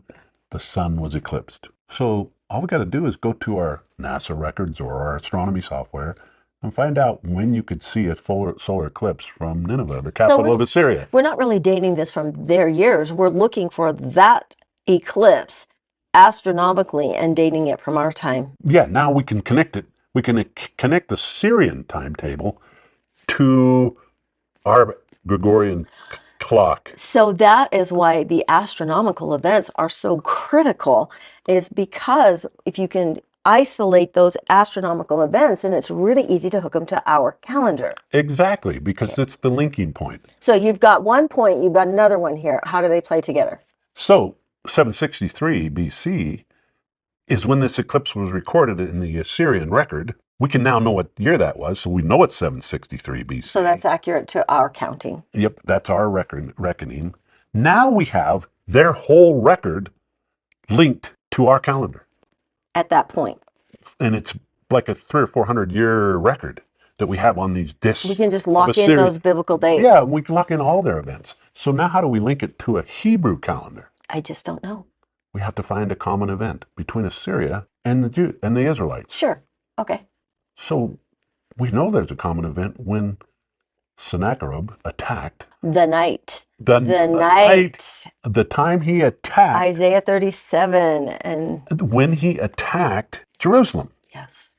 the sun was eclipsed. So all we got to do is go to our NASA records or our astronomy software and find out when you could see a solar eclipse from Nineveh, the capital of Assyria. We're not really dating this from their years. We're looking for that eclipse astronomically and dating it from our time. Yeah, now we can connect it. We can connect the Syrian timetable to our Gregorian clock. So that is why the astronomical events are so critical, is because if you can isolate those astronomical events, and it's really easy to hook them to our calendar. Exactly, because it's the linking point. So you've got one point, you've got another one here. How do they play together? So 763 BC is when this eclipse was recorded in the Assyrian record. We can now know what year that was, so we know it's 763 BC. So that's accurate to our counting. Yep, that's our reckoning. Now we have their whole record linked to our calendar. At that point. And it's like a 300 or 400 year record that we have on these discs. We can just lock in those biblical dates. Yeah, we can lock in all their events. So now how do we link it to a Hebrew calendar? I just don't know. We have to find a common event between Assyria and the Israelites. Sure. Okay. So we know there's a common event when Sennacherib attacked. The night. The night. The time he attacked. Isaiah 37 and... When he attacked Jerusalem. Yes.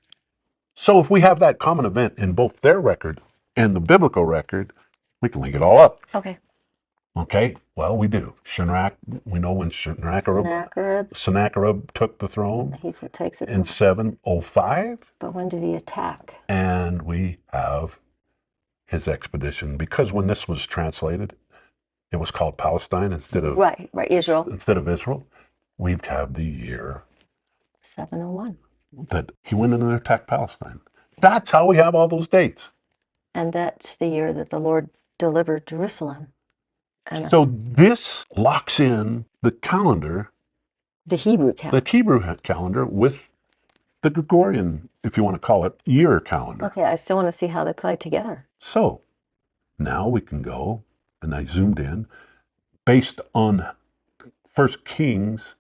So if we have that common event in both their record and the biblical record, we can link it all up. Okay. Okay, well, we do. We know when Sennacherib took the throne. He takes it in 705. But when did he attack? And we have his expedition, because when this was translated, it was called Palestine instead of Israel. Instead of Israel. We have the year 701 that he went in and attacked Palestine. That's how we have all those dates. And that's the year that the Lord delivered Jerusalem. So this locks in the calendar, the Hebrew calendar, with the Gregorian, if you want to call it, year calendar. Okay, I still want to see how they play together. So now we can go, and I zoomed in, based on 1 Kings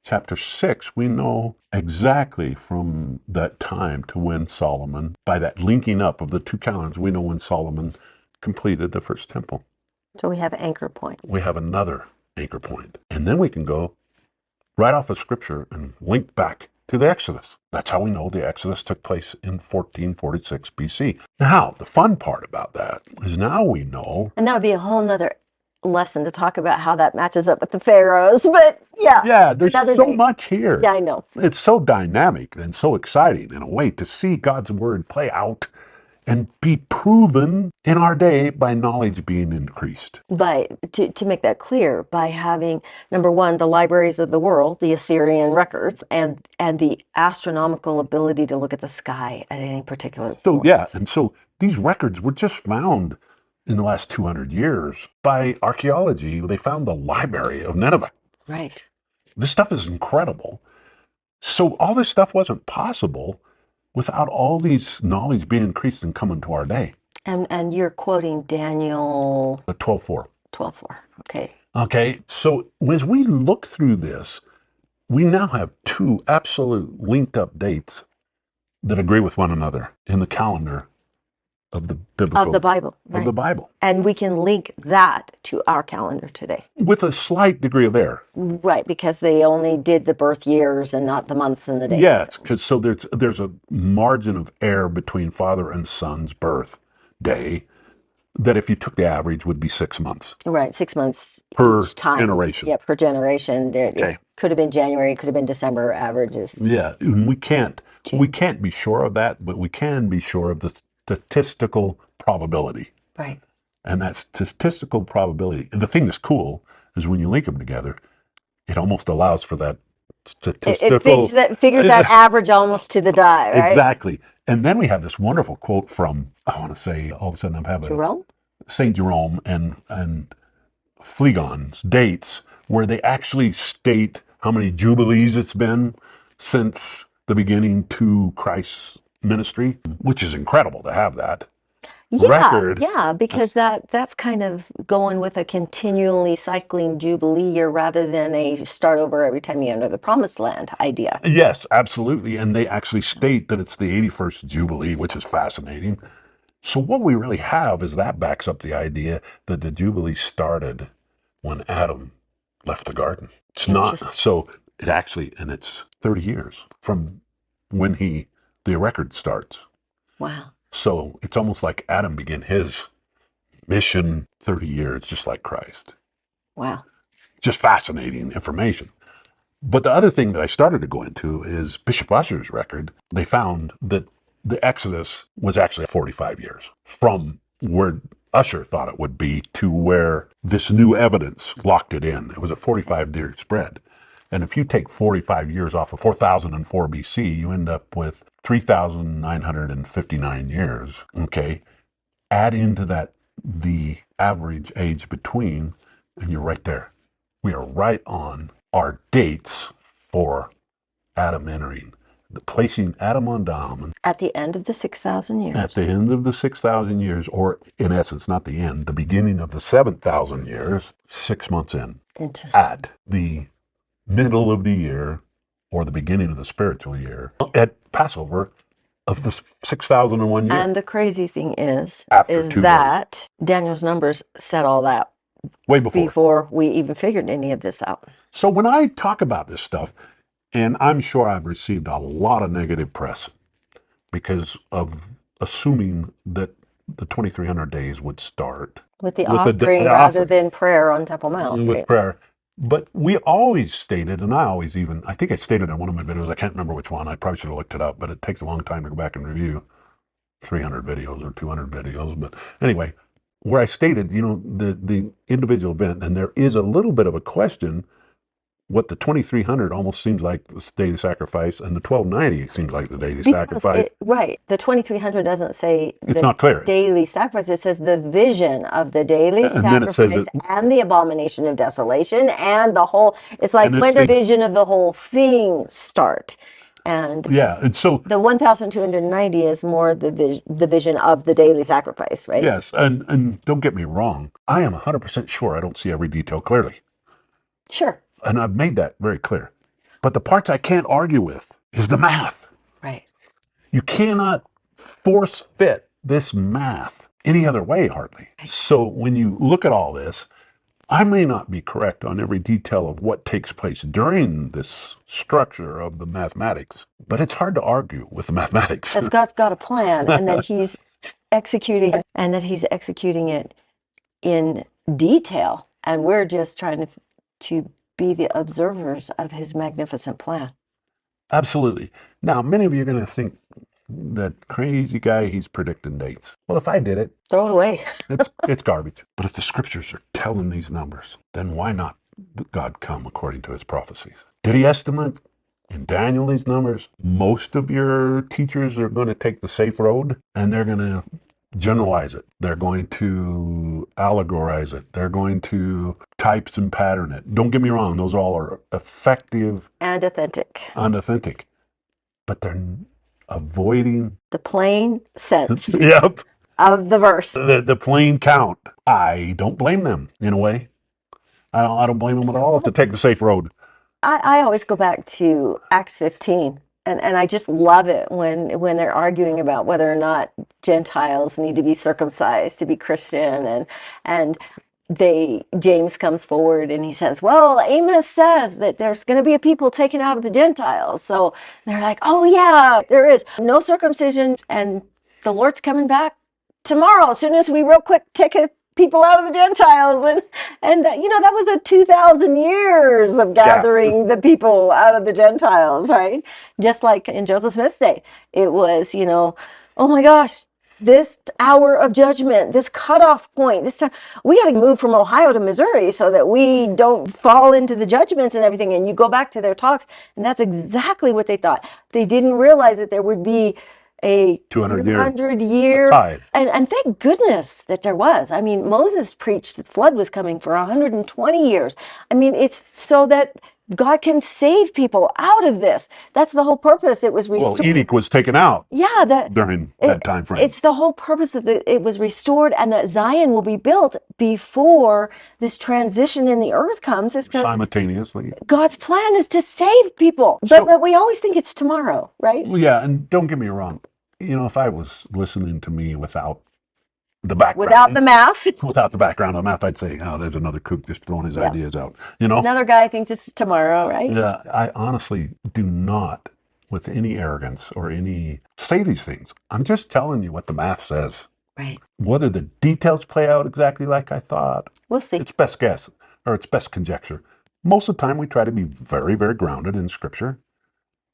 chapter 6, we know exactly from that time to when Solomon, by that linking up of the two calendars, we know when Solomon completed the first temple. So we have anchor points. We have another anchor point. And then we can go right off of Scripture and link back to the Exodus. That's how we know the Exodus took place in 1446 BC. Now, the fun part about that is now we know... And that would be a whole nother lesson to talk about how that matches up with the pharaohs, but yeah. Yeah, there's so much here. Yeah, I know. It's so dynamic and so exciting in a way to see God's word play out and be proven in our day by knowledge being increased. To make that clear, by having, number one, the libraries of the world, the Assyrian records, and the astronomical ability to look at the sky at any particular point. Yeah, and so these records were just found in the last 200 years by archaeology. They found the library of Nineveh. Right. This stuff is incredible. So all this stuff wasn't possible without all these knowledge being increased and coming to our day. And you're quoting Daniel... 12:4. 12:4, okay. Okay, so as we look through this, we now have two absolute linked up dates that agree with one another in the calendar of the biblical... Of the Bible. Right. Of the Bible. And we can link that to our calendar today. With a slight degree of error. Right, because they only did the birth years and not the months and the days. Yes, because so there's a margin of error between father and son's birth day that if you took the average would be 6 months. Right, 6 months per each time. Generation. Yeah, per generation. Okay. It could have been January, it could have been December averages. Yeah, and we can't be sure of that, but we can be sure of the statistical probability. Right. And that statistical probability, the thing that's cool is when you link them together, it almost allows for that statistical... It figures that average almost to the die, right? Exactly. And then we have this wonderful quote from, I want to say, all of a sudden I'm having... Jerome? St. Jerome and Phlegon's dates, where they actually state how many jubilees it's been since the beginning to Christ's ministry, which is incredible to have that record. Yeah, because that's kind of going with a continually cycling jubilee year rather than a start over every time you enter the promised land idea. Yes, absolutely. And they actually state that it's the 81st Jubilee, which is fascinating. So what we really have is that backs up the idea that the Jubilee started when Adam left the garden. It's not, so it actually, and it's 30 years from when the record starts. Wow. So it's almost like Adam began his mission 30 years, just like Christ. Wow. Just fascinating information. But the other thing that I started to go into is Bishop Ussher's record. They found that the Exodus was actually 45 years from where Ussher thought it would be to where this new evidence locked it in. It was a 45-year spread. And if you take 45 years off of 4004 BC, you end up with 3,959 years. Okay. Add into that the average age between, and you're right there. We are right on our dates for Adam entering, placing Adam on down. At the end of the 6,000 years. At the end of the 6,000 years, or in essence, not the end, the beginning of the 7,000 years, 6 months in. Interesting. At the middle of the year, or the beginning of the spiritual year, at Passover of the 6,001 years. And the crazy thing is After 2 that Daniel's numbers said all that way before we even figured any of this out. So when I talk about this stuff, and I'm sure I've received a lot of negative press because of assuming that the 2,300 days would start with the offering rather than prayer on Temple Mount. With prayer. But we always stated, and I think I stated in one of my videos, I can't remember which one, I probably should have looked it up, but it takes a long time to go back and review 300 videos or 200 videos. But anyway, where I stated, the individual event, and there is a little bit of a question. What the 2,300 almost seems like the daily sacrifice, and the 1,290 seems like the daily sacrifice. Right. The 2,300 doesn't say it's not clear. Daily sacrifice. It says the vision of the daily sacrifice and the abomination of desolation and the whole. It's like when the vision of the whole thing start. And yeah, and so the 1,290 is more the vision of the daily sacrifice, right? Yes, and don't get me wrong, I am 100% sure I don't see every detail clearly. Sure. And I've made that very clear. But the parts I can't argue with is the math. Right. You cannot force fit this math any other way, hardly. Right. So when you look at all this, I may not be correct on every detail of what takes place during this structure of the mathematics, but it's hard to argue with the mathematics. That God's got a plan, and that He's executing it in detail, and we're just trying to be the observers of His magnificent plan. Absolutely. Now, many of you are going to think that crazy guy, he's predicting dates. Well, if I did it, throw it away. it's garbage. But if the scriptures are telling these numbers, then why not God come according to his prophecies? Did he estimate in Daniel these numbers? Most of your teachers are going to take the safe road, and they're going to generalize it. They're going to allegorize it. They're going to types and pattern it. Don't get me wrong, those all are effective and authentic. But they're avoiding the plain sense yep. of the verse. The plain count. I don't blame them in a way. I don't blame them at all to take the safe road. I always go back to Acts 15. And I just love it when they're arguing about whether or not Gentiles need to be circumcised to be Christian, and James comes forward and he says, well, Amos says that there's going to be a people taken out of the Gentiles. So they're like, oh yeah, there is no circumcision, and the Lord's coming back tomorrow as soon as we real quick take people out of the Gentiles, and that was a 2,000 years of gathering the people out of the Gentiles, right? Just like in Joseph Smith's day, it was, oh my gosh, this hour of judgment, this cutoff point, this time we got to move from Ohio to Missouri so that we don't fall into the judgments and everything. And you go back to their talks, and that's exactly what they thought. They didn't realize that there would be a 200-year 200-year, tide. and thank goodness that there was. I mean, Moses preached the flood was coming for 120 years. I mean, it's so that God can save people out of this. That's the whole purpose. It was Well, restored. edict was taken out Yeah, during that time frame. it's the whole purpose that it was restored and that Zion will be built before this transition in the earth comes. It's because Simultaneously. God's plan is to save people. So- But we always think it's tomorrow, right? Well, yeah, and don't get me wrong. You know, if I was listening to me without the background, Without the math. without the background of math, I'd say, oh, there's another kook just throwing his Yeah. ideas out. You know? Another guy thinks it's tomorrow, right? Yeah, I honestly do not, with any arrogance or any, say these things. I'm just telling you what the math says. Right. Whether the details play out exactly like I thought, We'll see. it's best guess, or it's best conjecture. Most of the time, we try to be very, very grounded in Scripture,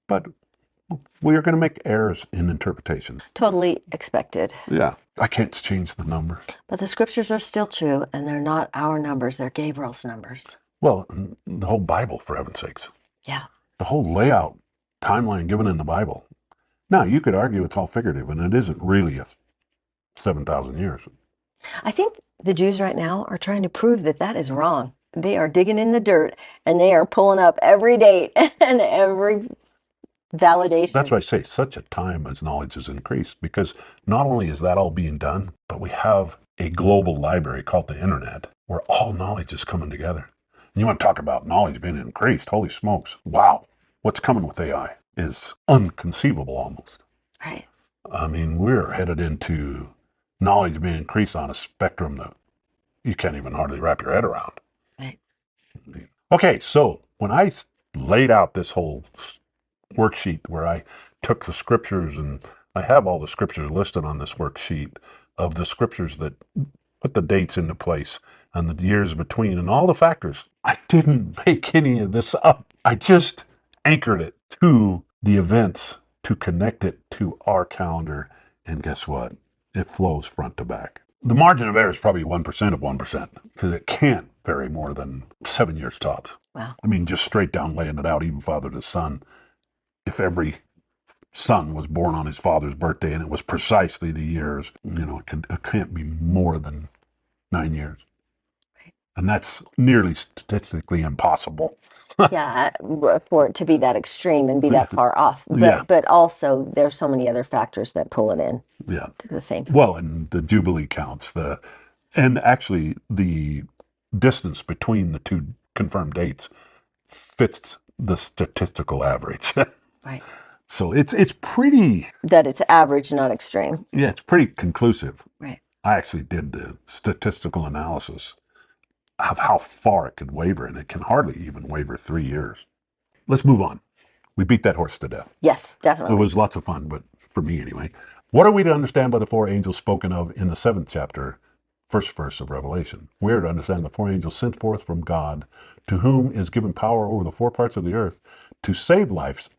but we are going to make errors in interpretation. Totally expected. Yeah, I can't change the number. But the scriptures are still true, and they're not our numbers, they're Gabriel's numbers. Well, the whole Bible, for heaven's sakes. Yeah. The whole layout, timeline given in the Bible. Now, you could argue it's all figurative, and it isn't really a 7,000 years. I think the Jews right now are trying to prove that that is wrong. They are digging in the dirt, and they are pulling up every date and every validation. That's why I say such a time as knowledge has increased, because not only is that all being done, but we have a global library called the internet where all knowledge is coming together. And you want to talk about knowledge being increased? Holy smokes. Wow. What's coming with AI is unconceivable almost. Right. I mean, we're headed into knowledge being increased on a spectrum that you can't even hardly wrap your head around. Right. Okay, so when I laid out this whole worksheet where I took the scriptures, and I have all the scriptures listed on this worksheet of the scriptures that put the dates into place and the years between and all the factors. I didn't make any of this up. I just anchored it to the events to connect it to our calendar. And guess what? It flows front to back. The margin of error is probably 1% of 1%, because it can't vary more than 7 years tops. Wow. I mean, just straight down laying it out, even father to son. If every son was born on his father's birthday and it was precisely the years, it can't be more than 9 years. Right. And that's nearly statistically impossible. Yeah, for it to be that extreme and be that far off. But, Yeah. but also, there's so many other factors that pull it in Yeah. to the same. Well, and the Jubilee counts, and actually the distance between the two confirmed dates fits the statistical average. Right. So it's pretty, That it's average, not extreme. yeah, it's pretty conclusive. Right. I actually did the statistical analysis of how far it could waver, and it can hardly even waver 3 years. Let's move on. We beat that horse to death. Yes, It definitely. was lots of fun, but for me anyway. What are we to understand by the four angels spoken of in the 7th chapter, first verse of Revelation? We are to understand the four angels sent forth from God, to whom is given power over the four parts of the earth, to save lives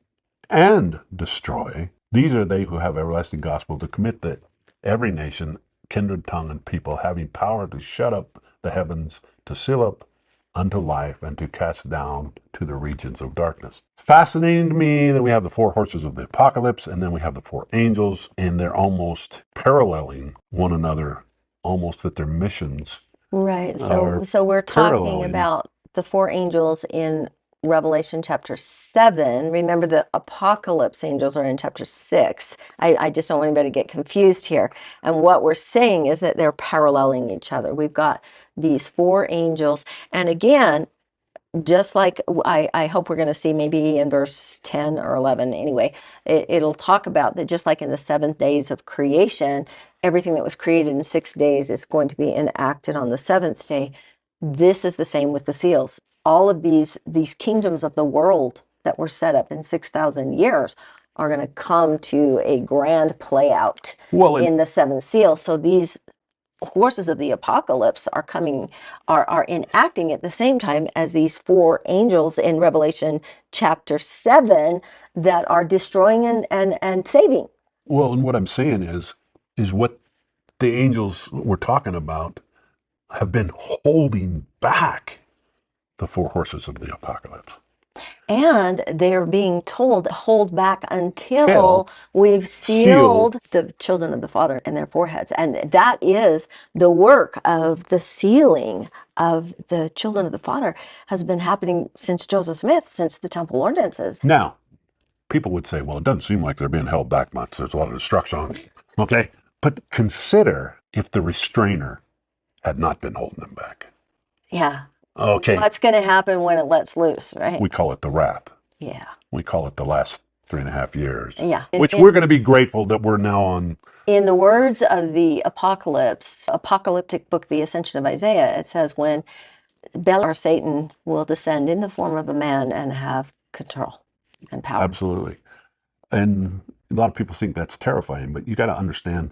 and destroy. These are they who have everlasting gospel, to commit that every nation, kindred, tongue, and people, having power to shut up the heavens, to seal up unto life, and to cast down to the regions of darkness. Fascinating to me that we have the four horses of the apocalypse, and then we have the four angels, and they're almost paralleling one another, almost that their missions. Right. Are So we're talking paralleling. about the four angels in Revelation chapter 7. Remember, the apocalypse angels are in chapter 6. I just don't want anybody to get confused here. And what we're saying is that they're paralleling each other. We've got these four angels. And again, just like I hope we're going to see maybe in verse 10 or 11 anyway, it'll talk about that just like in the 7 days of creation, everything that was created in 6 days is going to be enacted on the 7th day. This is the same with the seals. All of these kingdoms of the world that were set up in 6,000 years are going to come to a grand play out in the 7th seal. So these horses of the apocalypse are enacting at the same time as these four angels in Revelation chapter 7 that are destroying and saving. Well, and what I'm saying is what the angels we're talking about have been holding back the four horses of the apocalypse. And they're being told, hold back until Till we've sealed. sealed the children of the Father in their foreheads. And that is the work of the sealing of the children of the Father has been happening since Joseph Smith, since the temple ordinances. Now, people would say, well, it doesn't seem like they're being held back much. There's a lot of destruction. Okay. But consider if the restrainer had not been holding them back. Yeah. Okay. What's going to happen when it lets loose, right? We call it the wrath. Yeah. We call it the last 3.5 years. Yeah. Which we're going to be grateful that we're now on. In the words of the apocalyptic book, The Ascension of Isaiah, it says when Bel or Satan will descend in the form of a man and have control and power. Absolutely. And a lot of people think that's terrifying, but you got to understand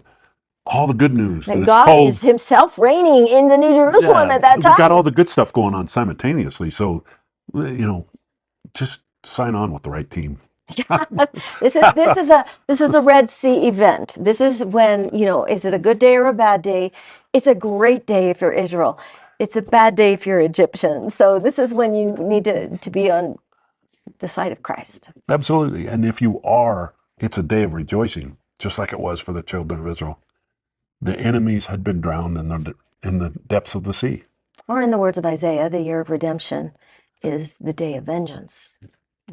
all the good news. That God is himself reigning in the New Jerusalem at that time. We got all the good stuff going on simultaneously. So, just sign on with the right team. This is a Red Sea event. This is when, is it a good day or a bad day? It's a great day if you're Israel. It's a bad day if you're Egyptian. So this is when you need to be on the side of Christ. Absolutely. And if you are, it's a day of rejoicing, just like it was for the children of Israel. The enemies had been drowned in the depths of the sea. Or in the words of Isaiah, the year of redemption is the day of vengeance.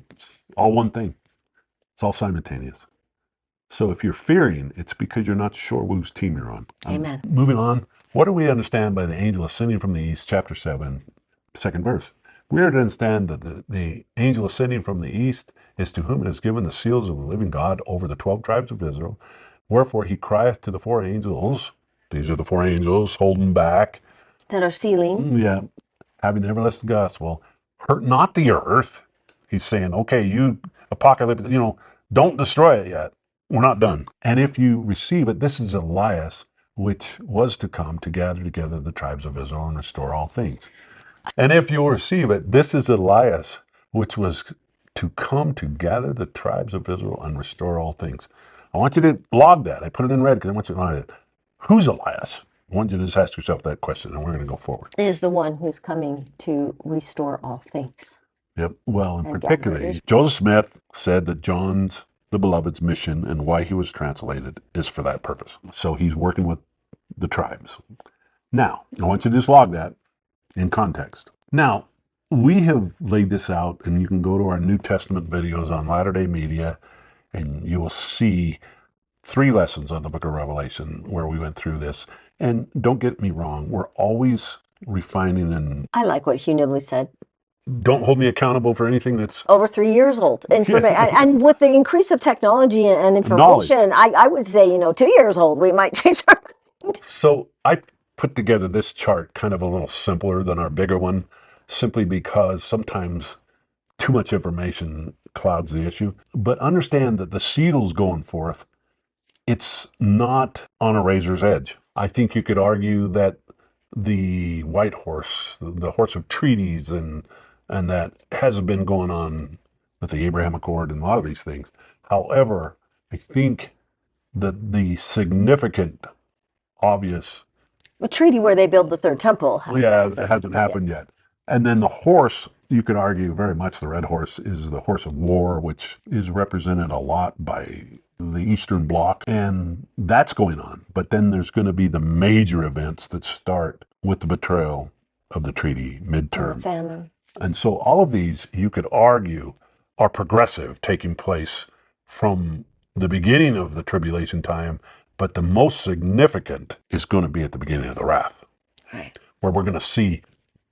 It's all one thing. It's all simultaneous. So if you're fearing, it's because you're not sure whose team you're on. Amen. Moving on. What do we understand by the angel ascending from the east, chapter 7, second verse? We are to understand that the angel ascending from the east is to whom it is given the seals of the living God over the 12 tribes of Israel. Wherefore he crieth to the 4 angels. These are the 4 angels holding back. That are sealing. Yeah. Having the everlasting gospel. Hurt not the earth. He's saying, okay, you apocalypse, don't destroy it yet. We're not done. And if you receive it, this is Elias, which was to come to gather together the tribes of Israel and restore all things. And if you receive it, this is Elias, which was to come to gather the tribes of Israel and restore all things. I want you to log that. I put it in red because I want you to log it. Who's Elias? I want you to just ask yourself that question, and we're going to go forward. Is the one who's coming to restore all things. Yep. Well, in particular, Joseph Smith said that John's, the Beloved's, mission and why he was translated is for that purpose. So he's working with the tribes. Now, I want you to just log that in context. Now, we have laid this out, and you can go to our New Testament videos on Latter-day Media, and you will see 3 lessons on the book of Revelation where we went through this. And don't get me wrong, we're always refining and... I like what Hugh Nibley said. Don't hold me accountable for anything that's... over 3 years old. And with the increase of technology and information, I would say, 2 years old, we might change our mind. So I put together this chart kind of a little simpler than our bigger one, simply because sometimes too much information clouds the issue. But understand that the seals going forth, it's not on a razor's edge. I think you could argue that the white horse, the horse of treaties, and that has been going on with the Abraham Accord and a lot of these things. However, I think that the significant, obvious... A treaty where they build the third temple. it hasn't happened yet. And then the horse, you could argue very much the red horse is the horse of war, which is represented a lot by the Eastern Bloc, and that's going on. But then there's going to be the major events that start with the betrayal of the treaty midterm. Famine. And so all of these, you could argue, are progressive, taking place from the beginning of the tribulation time, but the most significant is going to be at the beginning of the wrath, right, where we're going to see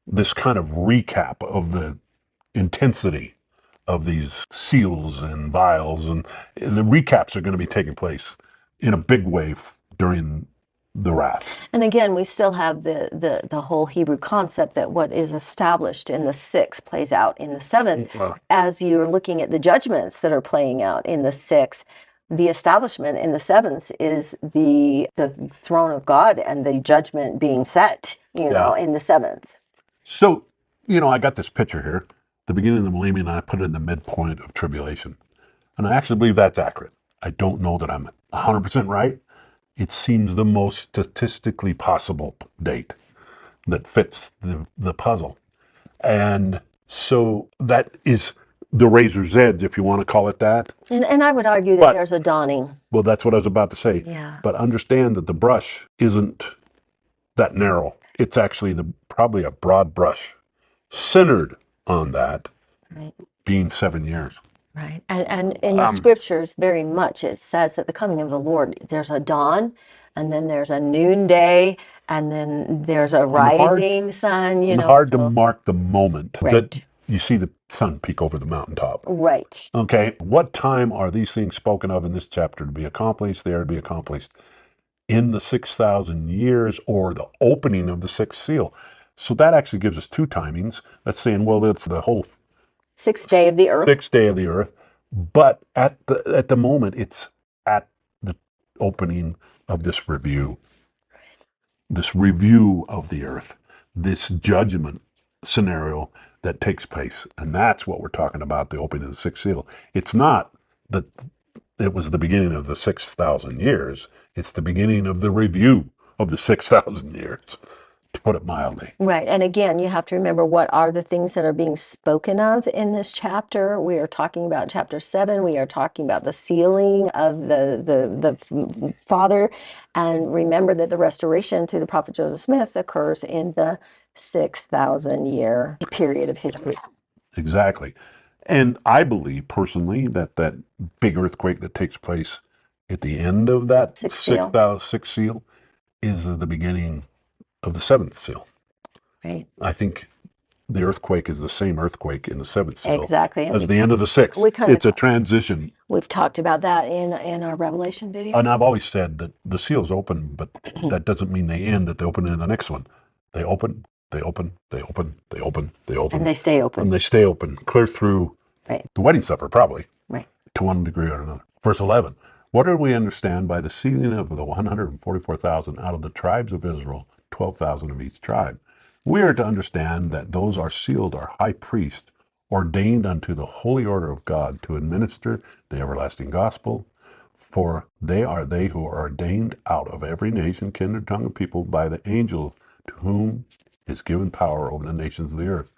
this kind of recap of the intensity of these seals and vials, and the recaps are going to be taking place in a big way during the wrath. And again, we still have the whole Hebrew concept that what is established in the 6th plays out in the 7th. As you're looking at the judgments that are playing out in the 6th, the establishment in the 7th is the throne of God and the judgment being set, in the 7th. So, I got this picture here, the beginning of the millennium, and I put it in the midpoint of tribulation. And I actually believe that's accurate. I don't know that I'm 100% right. It seems the most statistically possible date that fits the puzzle. And so that is the razor's edge, if you want to call it that. And I would argue that But, there's a dawning. well, that's what I was about to say. Yeah. But understand that the brush isn't that narrow. It's actually probably a broad brush centered on that Right. being 7 years. Right. And in the scriptures, very much it says that the coming of the Lord, there's a dawn, and then there's a noonday, and then there's a rising sun, And hard to mark the moment Right. that you see the sun peek over the mountaintop. Right. Okay, what time are these things spoken of in this chapter to be accomplished? They are to be accomplished in the 6,000 years or the opening of the sixth seal. So that actually gives us two timings. That's saying, well, it's the whole Sixth day of the earth. sixth day of the earth, but at the moment, it's at the opening of this review of the earth, this judgment scenario that takes place. And that's what we're talking about, the opening of the sixth seal. It's not that it was the beginning of the 6,000 years. It's the beginning of the review of the 6,000 years, to put it mildly. Right. And again, you have to remember what are the things that are being spoken of in this chapter. We are talking about chapter 7. We are talking about the sealing of the Father. And remember that the restoration through the prophet Joseph Smith occurs in the 6,000 year period of history. Exactly. And I believe personally that that big earthquake that takes place at the end of that Sixth seal. sixth seal is the beginning of the seventh seal. Right. I think the earthquake is the same earthquake in the seventh seal Exactly. as the end of the sixth. It's a transition. We've talked about that in our Revelation video. And I've always said that the seals open, but that doesn't mean they end, that they open in the next one. They open, they open, they open, they open, they open. And they stay open. And they stay open, clear through Right. the wedding supper, probably. Right. To one degree or another. Verse 11. What do we understand by the sealing of the 144,000 out of the tribes of Israel, 12,000 of each tribe? We are to understand that those are sealed are high priests, ordained unto the holy order of God to administer the everlasting gospel. For they are they who are ordained out of every nation, kindred, tongue, and people by the angel to whom is given power over the nations of the earth,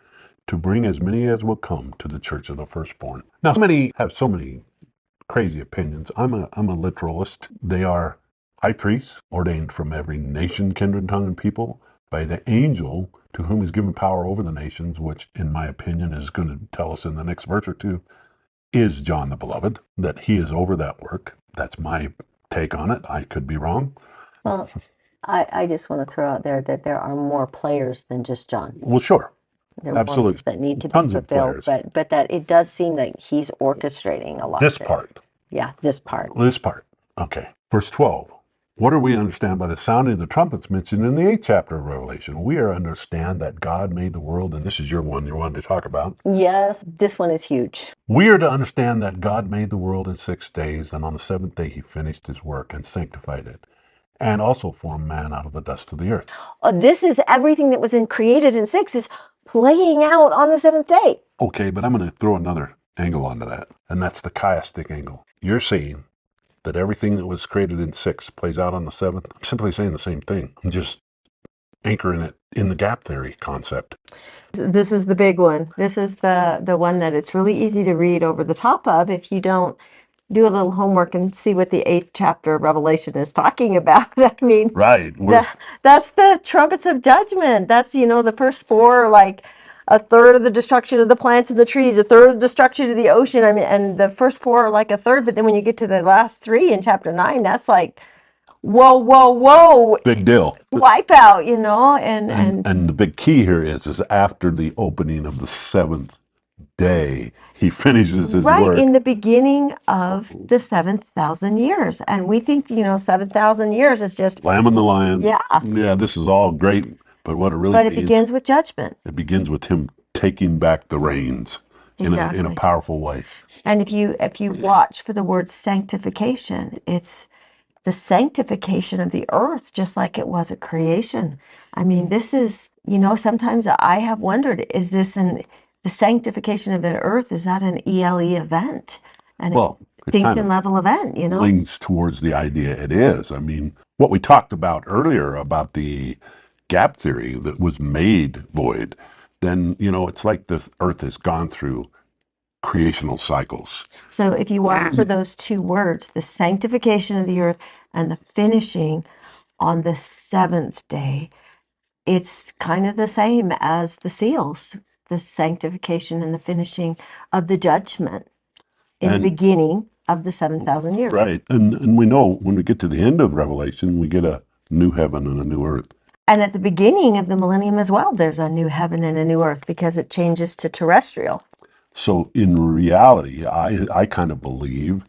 to bring as many as will come to the church of the firstborn. Now, many have so many crazy opinions. I'm a literalist. They are high priests, ordained from every nation, kindred, tongue, and people, by the angel to whom is given power over the nations, which, in my opinion, is going to tell us in the next verse or two, is John the Beloved, that he is over that work. That's my take on it. I could be wrong. Well, I just want to throw out there that there are more players than just John. Well, sure. There are Absolutely. ones that need to Tons be of fulfilled, players. but that it does seem like he's orchestrating a lot This of this. part. Yeah, this part. This part. Okay. Verse 12. What do we understand by the sounding of the trumpets mentioned in the 8th chapter of Revelation? We are understand that God made the world, and this is your one you wanted to talk about. Yes, this one is huge. We are to understand that God made the world in 6 days, and on the 7th day he finished his work and sanctified it, and also formed man out of the dust of the earth. This is everything that was created in 6 is playing out on the 7th day. Okay, but I'm going to throw another angle onto that, and that's the chiastic angle. You're saying that everything that was created in 6 plays out on the 7th. I'm simply saying the same thing. I'm just anchoring it in the gap theory concept. This is the big one. This is the one that it's really easy to read over the top of if you don't do a little homework and see what the 8th chapter of Revelation is talking about. I mean, right. That's the trumpets of judgment. That's, the first 4, like a third of the destruction of the plants and the trees, a third of the destruction of the ocean. I mean, and the first 4 are like a third, but then when you get to the last 3 in chapter 9, that's like, whoa, whoa, whoa. Big deal. Wipeout, And the big key here is after the opening of the 7th day, he finishes his right work. in the beginning of the 7,000 years. And we think, 7,000 years is just Lamb and the Lion. Yeah. Yeah, this is all great, but what it really But it means, begins with judgment. it begins with him taking back the reins in a powerful way. And if you watch for the word sanctification, it's the sanctification of the earth, just like it was at creation. I mean, this is, sometimes I have wondered, is this the sanctification of the earth, is that an ELE event? An extinction level event, Leans towards the idea it is. I mean, what we talked about earlier about the gap theory that was made void, then, it's like the earth has gone through creational cycles. So if you watch for those two words, the sanctification of the earth and the finishing on the seventh day, it's kind of the same as the seals, the sanctification and the finishing of the judgment in the beginning of the 7,000 years. Right. And we know when we get to the end of Revelation, we get a new heaven and a new earth. And at the beginning of the millennium as well, there's a new heaven and a new earth because it changes to terrestrial. So in reality, I kind of believe,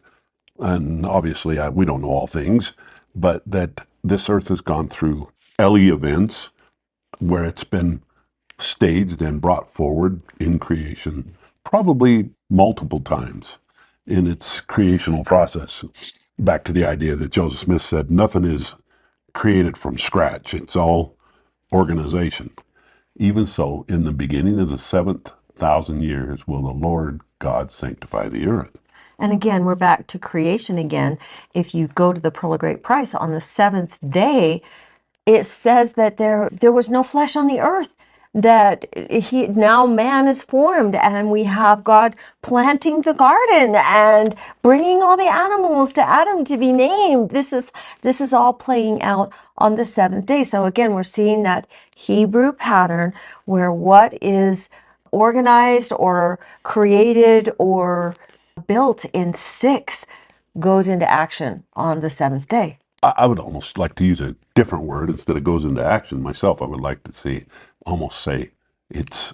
and obviously we don't know all things, but that this earth has gone through early events where it's been staged and brought forward in creation, probably multiple times in its creational process. Back to the idea that Joseph Smith said, nothing is created from scratch. It's all organization. Even so, in the beginning of the 7,000 years will the Lord God sanctify the earth. And again, we're back to creation again. If you go to the Pearl of Great Price on the seventh day, it says that there was no flesh on the earth, that now man is formed, and we have God planting the garden and bringing all the animals to Adam to be named. This is all playing out on the seventh day. So again, we're seeing that Hebrew pattern where what is organized or created or built in 6 goes into action on the seventh day. I would almost like to use a different word instead of goes into action. Myself, I would like to almost say it's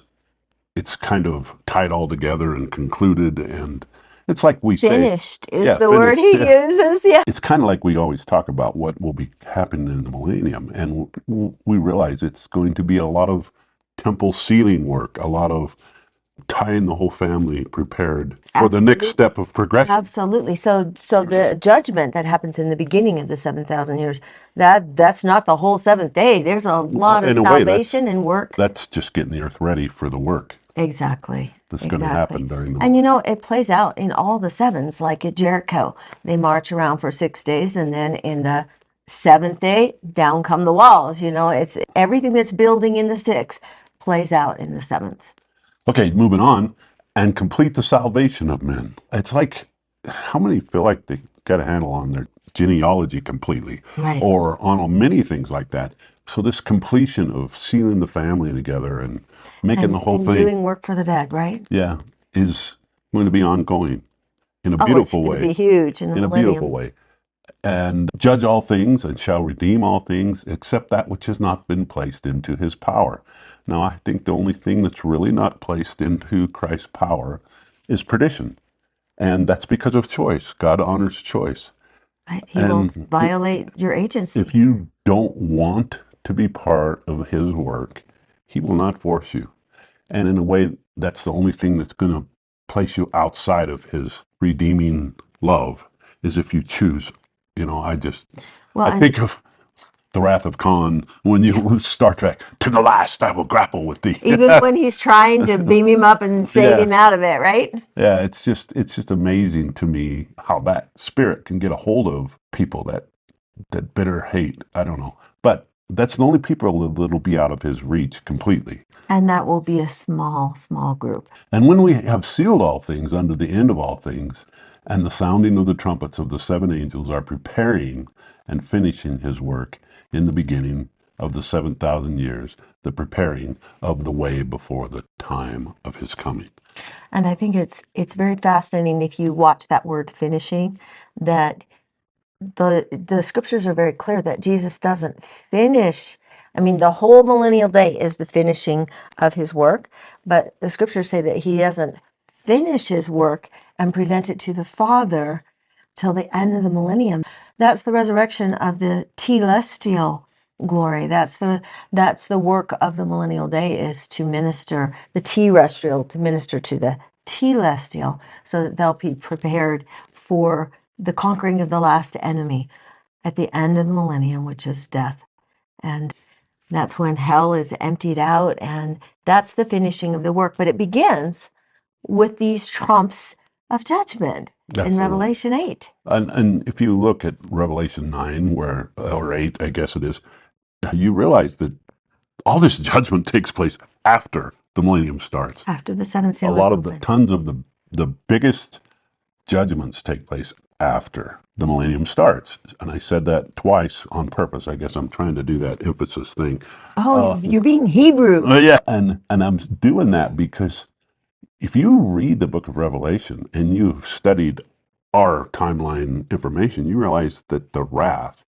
kind of tied all together and concluded, and it's like we finished say, is the word he uses. Yeah, it's kind of like we always talk about what will be happening in the millennium, and we realize it's going to be a lot of temple sealing work, a lot of tying the whole family prepared for the next step of progression. Absolutely. So the judgment that happens in the beginning of the 7,000 years, that's not the whole seventh day. There's a lot of salvation and work. That's just getting the earth ready for the work. Exactly. That's going to happen during the. And it plays out in all the sevens, like at Jericho. They march around for 6 days, and then in the seventh day, down come the walls. It's everything that's building in the 6 plays out in the 7th. Okay, moving on, and complete the salvation of men. It's like, how many feel like they got a handle on their genealogy completely, right, or on many things like that? So this completion of sealing the family together and making the whole thing, doing work for the dead, right? Yeah, is going to be ongoing in a beautiful way. It's going to be huge in a beautiful way. And judge all things and shall redeem all things except that which has not been placed into his power. Now, I think the only thing that's really not placed into Christ's power is perdition. And that's because of choice. God honors choice. He won't violate your agency. If you don't want to be part of his work, he will not force you. And in a way, that's the only thing that's going to place you outside of his redeeming love, is if you choose. I think of the Wrath of Khan when you Star Trek, to the last I will grapple with thee. Even when he's trying to beam him up and save him out of it, right? Yeah, it's just amazing to me how that spirit can get a hold of people that bitter hate. I don't know. But that's the only people that'll be out of his reach completely. And that will be a small, small group. And when we have sealed all things under the end of all things, and the sounding of the trumpets of the 7 angels are preparing and finishing his work in the beginning of the 7,000 years, the preparing of the way before the time of his coming. And I think it's very fascinating if you watch that word finishing, that the scriptures are very clear that Jesus doesn't finish. I mean, the whole millennial day is the finishing of his work, but the scriptures say that he doesn't finish his work and present it to the Father till the end of the millennium. That's the resurrection of the telestial glory. That's the work of the millennial day, is to minister the terrestrial, to minister to the telestial, so that they'll be prepared for the conquering of the last enemy at the end of the millennium, which is death. And that's when hell is emptied out, and that's the finishing of the work. But it begins with these trumps of judgment. Absolutely. In Revelation 8. And if you look at Revelation 9, or 8, I guess it is, you realize that all this judgment takes place after the millennium starts. After the 7th seal. A lot of tons of the The biggest judgments take place after the millennium starts. And I said that twice on purpose. I guess I'm trying to do that emphasis thing. Oh, you're being Hebrew. Yeah, and I'm doing that because if you read the book of Revelation and you've studied our timeline information, you realize that the wrath,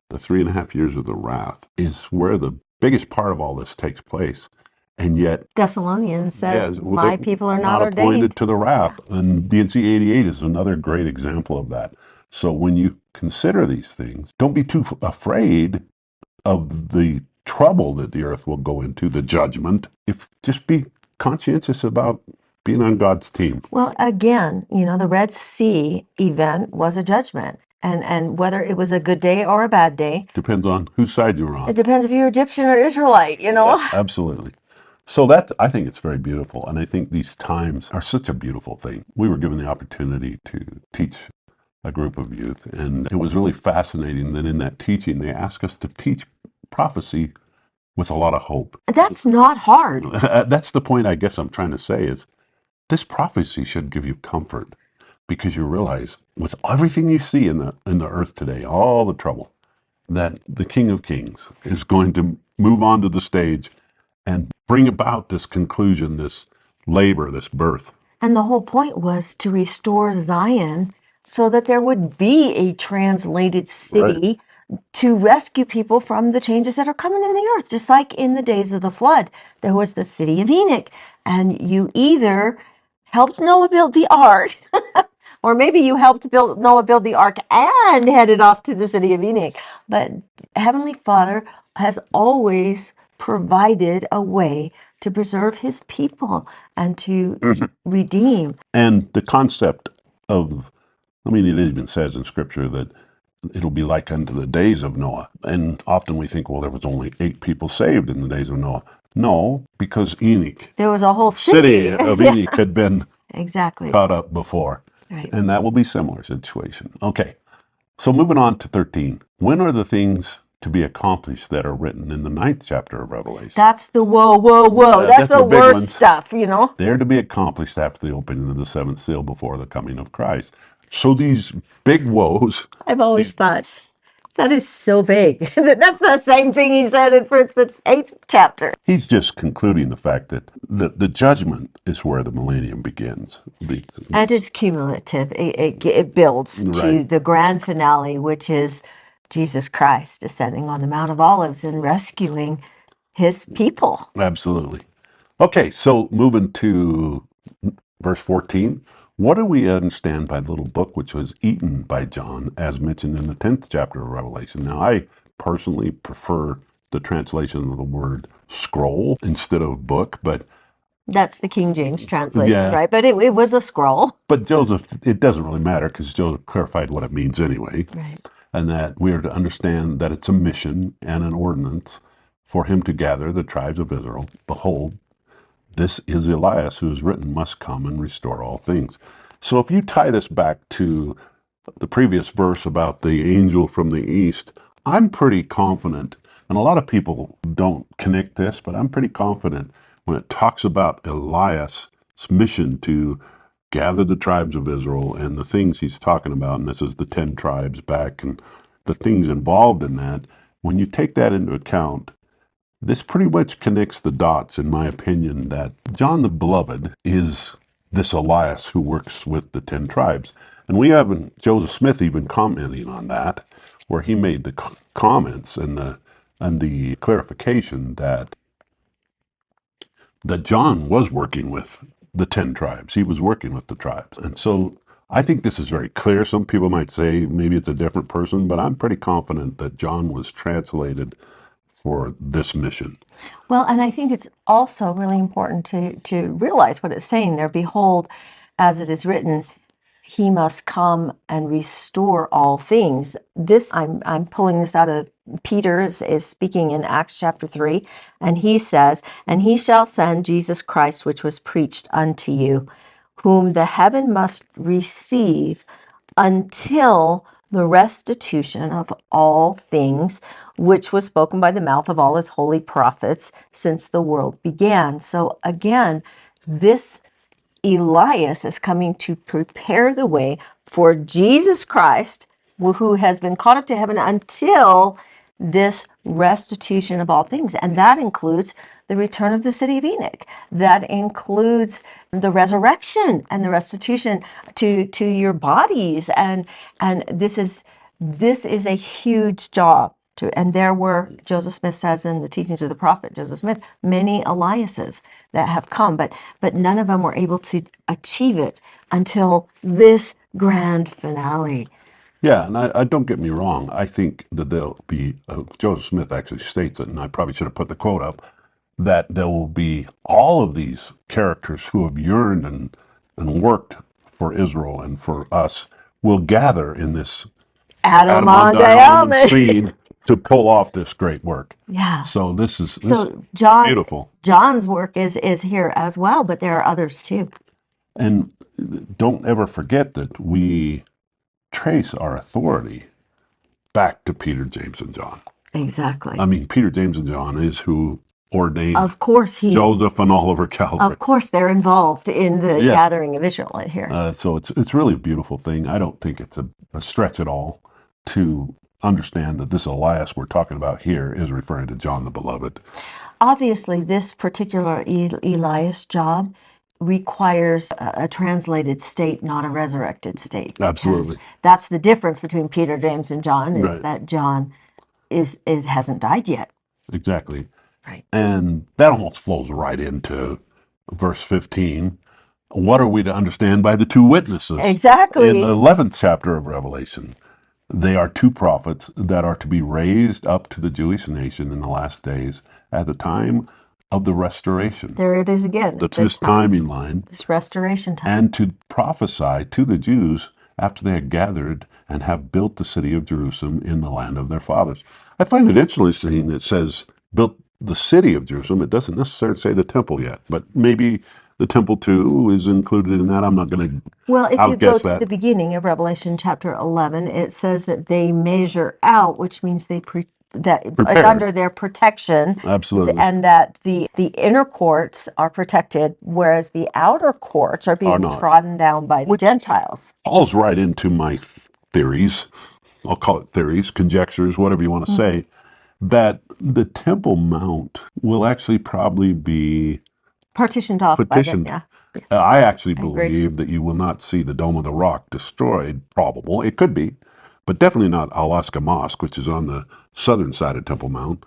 the 3.5 years of the wrath, is where the biggest part of all this takes place. And yet, Thessalonians says, my people are not appointed ordained. to the wrath. And DNC 88 is another great example of that. So when you consider these things, don't be too afraid of the trouble that the earth will go into, the judgment. If just be conscientious about being on God's team. Well, again, the Red Sea event was a judgment. And whether it was a good day or a bad day, Depends on whose side you're on. it depends if you're Egyptian or Israelite, Yeah, absolutely. So I think it's very beautiful. And I think these times are such a beautiful thing. We were given the opportunity to teach a group of youth, and it was really fascinating that in that teaching, they asked us to teach prophecy with a lot of hope. That's not hard. That's the point I guess I'm trying to say is this prophecy should give you comfort because you realize with everything you see in the earth today, all the trouble, that the King of Kings is going to move onto the stage and bring about this conclusion, this labor, this birth. And the whole point was to restore Zion so that there would be a translated city to rescue people from the changes that are coming in the earth. Just like in the days of the flood, there was the city of Enoch, and you either helped Noah build the ark, or maybe you helped Noah build the ark and headed off to the city of Enoch. But Heavenly Father has always provided a way to preserve his people and to redeem. And the concept of, it even says in Scripture that it'll be like unto the days of Noah. And often we think, well, there was only 8 people saved in the days of Noah. No, because Enoch, there was a whole city of Enoch had been exactly caught up before. Right. And that will be similar situation. Okay, so moving on to 13. When are the things to be accomplished that are written in the 9th chapter of Revelation? That's the whoa. That's the worst stuff, They're to be accomplished after the opening of the 7th seal before the coming of Christ. So these big woes. I've always thought that is so vague. That's the same thing he said for the 8th chapter. He's just concluding the fact that the judgment is where the millennium begins. And it's cumulative. It builds to the grand finale, which is Jesus Christ descending on the Mount of Olives and rescuing his people. Absolutely. Okay, so moving to verse 14. What do we understand by the little book which was eaten by John, as mentioned in the 10th chapter of Revelation? Now, I personally prefer the translation of the word scroll instead of book, but that's the King James translation, right? But it was a scroll. But Joseph, it doesn't really matter because Joseph clarified what it means anyway. Right. And that we are to understand that it's a mission and an ordinance for him to gather the tribes of Israel. Behold, this is Elias who is written must come and restore all things. So if you tie this back to the previous verse about the angel from the east, I'm pretty confident, and a lot of people don't connect this, but I'm pretty confident when it talks about Elias' mission to gather the tribes of Israel and the things he's talking about, and this is the 10 tribes back and the things involved in that, when you take that into account, this pretty much connects the dots, in my opinion, that John the Beloved is this Elias who works with the 10 tribes. And we have Joseph Smith even commenting on that, where he made the comments and the clarification that John was working with the 10 tribes. He was working with the tribes. And so I think this is very clear. Some people might say maybe it's a different person, but I'm pretty confident that John was translated for this mission. Well, and I think it's also really important to realize what it's saying there. Behold, as it is written, he must come and restore all things. This, I'm pulling this out of Peter is speaking in Acts chapter 3, and he says, and he shall send Jesus Christ, which was preached unto you, whom the heaven must receive until the restitution of all things, which was spoken by the mouth of all his holy prophets since the world began. So again, this Elias is coming to prepare the way for Jesus Christ, who has been caught up to heaven until this restitution of all things. And that includes the return of the city of Enoch. That includes the resurrection and the restitution to your bodies. And this is a huge job. And there were, Joseph Smith says in the teachings of the prophet Joseph Smith, many Eliases that have come, but none of them were able to achieve it until this grand finale. Yeah, and I don't get me wrong. I think that there'll be, Joseph Smith actually states it, and I probably should have put the quote up, that there will be all of these characters who have yearned and worked for Israel and for us will gather in this Adam Adam on on Diamond. scene to pull off this great work. Yeah. So this is So beautiful. John's work is here as well, but there are others too. And don't ever forget that we trace our authority back to Peter, James, and John. Exactly. I mean, Peter, James, and John is who ordained Of course, Joseph and Oliver Calvary. of course, they're involved in the Yeah. gathering of Israel here. So it's really a beautiful thing. I don't think it's a stretch at all to understand that this Elias we're talking about here is referring to John the Beloved. Obviously, this particular Elias job requires a translated state, not a resurrected state. because Absolutely. That's the difference between Peter, James, and John, is Right. that John hasn't died yet. Exactly. Right. And that almost flows right into verse 15. What are we to understand by the two witnesses? Exactly. In the 11th chapter of Revelation, they are two prophets that are to be raised up to the Jewish nation in the last days at the time of the restoration. There it is again. That's this timing line. This restoration time. And to prophesy to the Jews after they had gathered and have built the city of Jerusalem in the land of their fathers. I find it interesting that it says built the city of Jerusalem. It doesn't necessarily say the temple yet, but maybe the temple too is included in that. I'm not going to Well, if you go outguess to that. the beginning of Revelation chapter 11, it says that they measure out, which means that it's Prepared. under their protection, Absolutely. and that the inner courts are protected, whereas the outer courts are being not. trodden down by the Gentiles. Falls right into my theories. I'll call it theories, conjectures, whatever you want to say, that the Temple Mount will actually probably be Partitioned off petitioned. by them, yeah. I actually agree. believe that you will not see the Dome of the Rock destroyed. Probable. It could be, but definitely not Alaska Mosque, which is on the southern side of Temple Mount.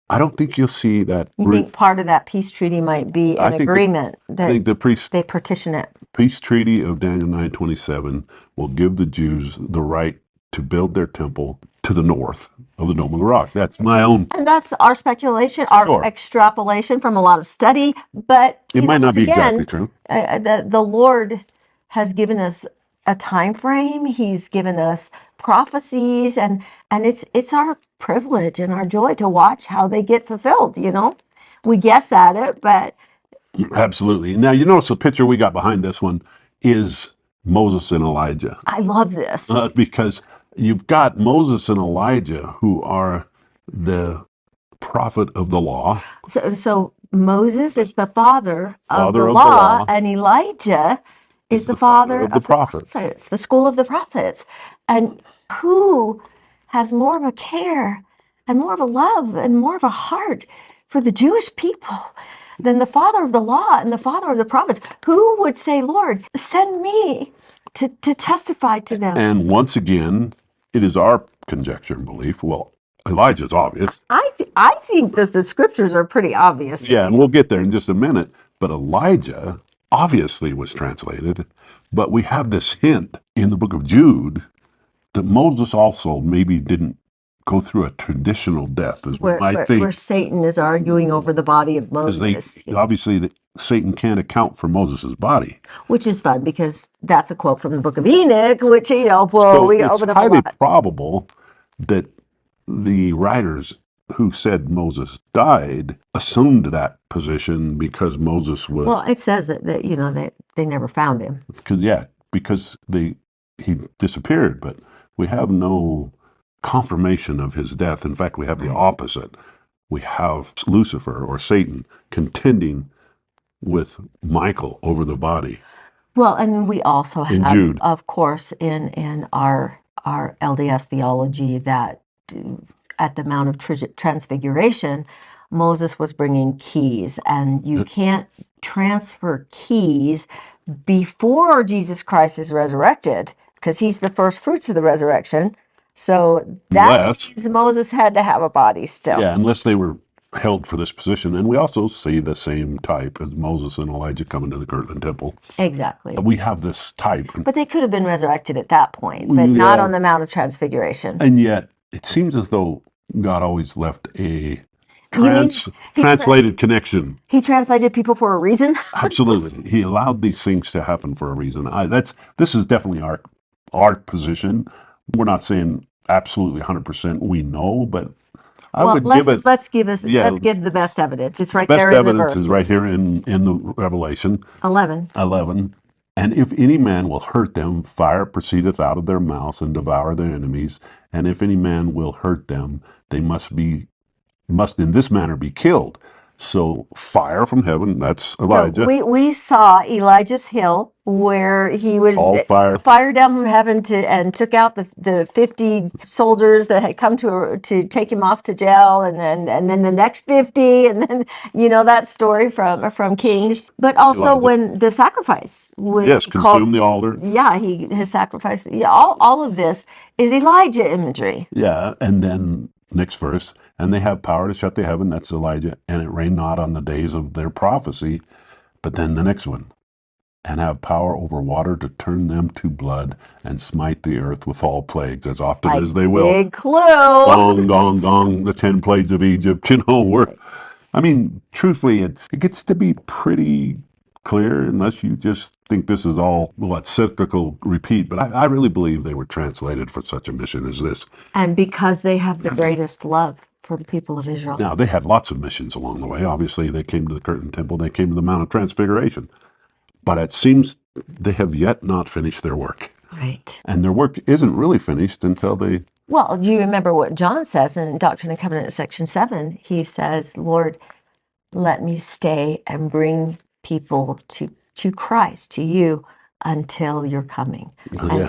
I don't think you'll see that. You think part of that peace treaty might be I an think agreement I that think the they partition it? peace treaty of Daniel 9:27 will give the Jews the right to build their temple to the north of the Dome of the Rock. That's my own. And that's our speculation, our Sure. extrapolation from a lot of study, but It might not be again, exactly true. The Lord has given us a time frame. He's given us prophecies, and it's our privilege and our joy to watch how they get fulfilled. We guess at it, but Absolutely. Now, you notice the picture we got behind this one is Moses and Elijah. I love this. Because you've got Moses and Elijah who are the prophet of the law. So Moses is the father of the Father of the law, law. and Elijah is the father father of the prophets. the school of the prophets. And who has more of a care and more of a love and more of a heart for the Jewish people than the father of the law and the father of the prophets? Who would say, Lord, send me to testify to them? And once again, it is our conjecture and belief. Well, Elijah's obvious. I think that the scriptures are pretty obvious. Yeah, and we'll get there in just a minute. But Elijah obviously was translated. But we have this hint in the book of Jude that Moses also maybe didn't go through a traditional death, as we might think. Where Satan is arguing over the body of Because Moses. obviously Satan can't account for Moses' body. Which is fun because that's a quote from the book of Enoch, which, we So open it's up a highly lot. probable that the writers who said Moses died assumed that position because Moses was... Well, it says that they never found him. because he disappeared, but we have no confirmation of his death. In fact, we have the opposite. We have Lucifer or Satan contending with Michael over the body. Well, and we also in have, Jude. of course, in our LDS theology that at the Mount of Transfiguration, Moses was bringing keys, and you can't transfer keys before Jesus Christ is resurrected because he's the first fruits of the resurrection. So that Unless, means Moses had to have a body still. yeah, unless they were held for this position. And we also see the same type as Moses and Elijah coming to the Kirtland temple. Exactly. We have this type. But they could have been resurrected at that point, but not on the Mount of Transfiguration. And yet, it seems as though God always left a You mean translated connection. he translated people for a reason? Absolutely, He allowed these things to happen for a reason. This is definitely our position. We're not saying absolutely 100% we know, but I would give it. Let's give the best evidence. It's right Best there in the evidence is verses. right here in the Revelation 11. 11. And if any man will hurt them, fire proceedeth out of their mouths and devour their enemies. And if any man will hurt them, they must in this manner be killed. So fire from heaven, that's Elijah. So we saw Elijah's hill where he was All fire down from heaven and took out the 50 soldiers that had come to take him off to jail, and then the next 50, and then that story from Kings. But also Elijah. when the sacrifice consume the altar. Yeah, his sacrifice. Yeah, all of this is Elijah imagery. Yeah, and then next verse, and they have power to shut the heaven, that's Elijah, and it rained not on the days of their prophecy. But then the next one, and have power over water to turn them to blood and smite the earth with all plagues as often as they will. Big clue. Gong, gong, gong, the 10 plagues of Egypt, truthfully, it gets to be pretty clear unless you just think this is all cyclical repeat. But I really believe they were translated for such a mission as this. And because they have the greatest love for the people of Israel. Now, they had lots of missions along the way. Obviously, they came to the Curtain Temple, they came to the Mount of Transfiguration. But it seems they have yet not finished their work. Right. And their work isn't really finished until they... Well, do you remember what John says in Doctrine and Covenants, section 7? He says, Lord, let me stay and bring people to Christ, to you, until you're coming.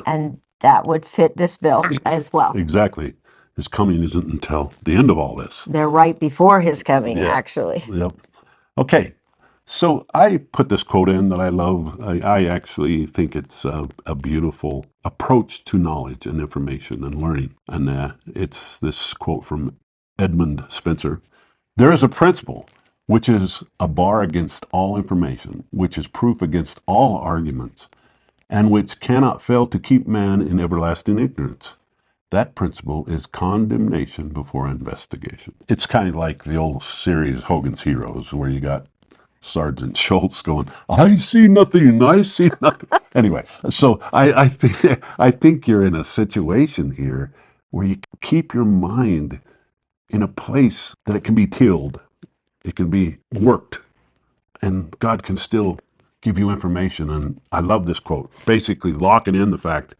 And that would fit this bill as well. Exactly. His coming isn't until the end of all this. They're right before his coming, actually. Yep. Okay. So I put this quote in that I love. I actually think it's a beautiful approach to knowledge and information and learning. And it's this quote from Edmund Spencer. There is a principle which is a bar against all information, which is proof against all arguments, and which cannot fail to keep man in everlasting ignorance. That principle is condemnation before investigation. It's kind of like the old series Hogan's Heroes, where you got Sergeant Schultz going, I see nothing. Anyway, so I think you're in a situation here where you keep your mind in a place that it can be tilled, it can be worked, and God can still give you information. And I love this quote, basically locking in the fact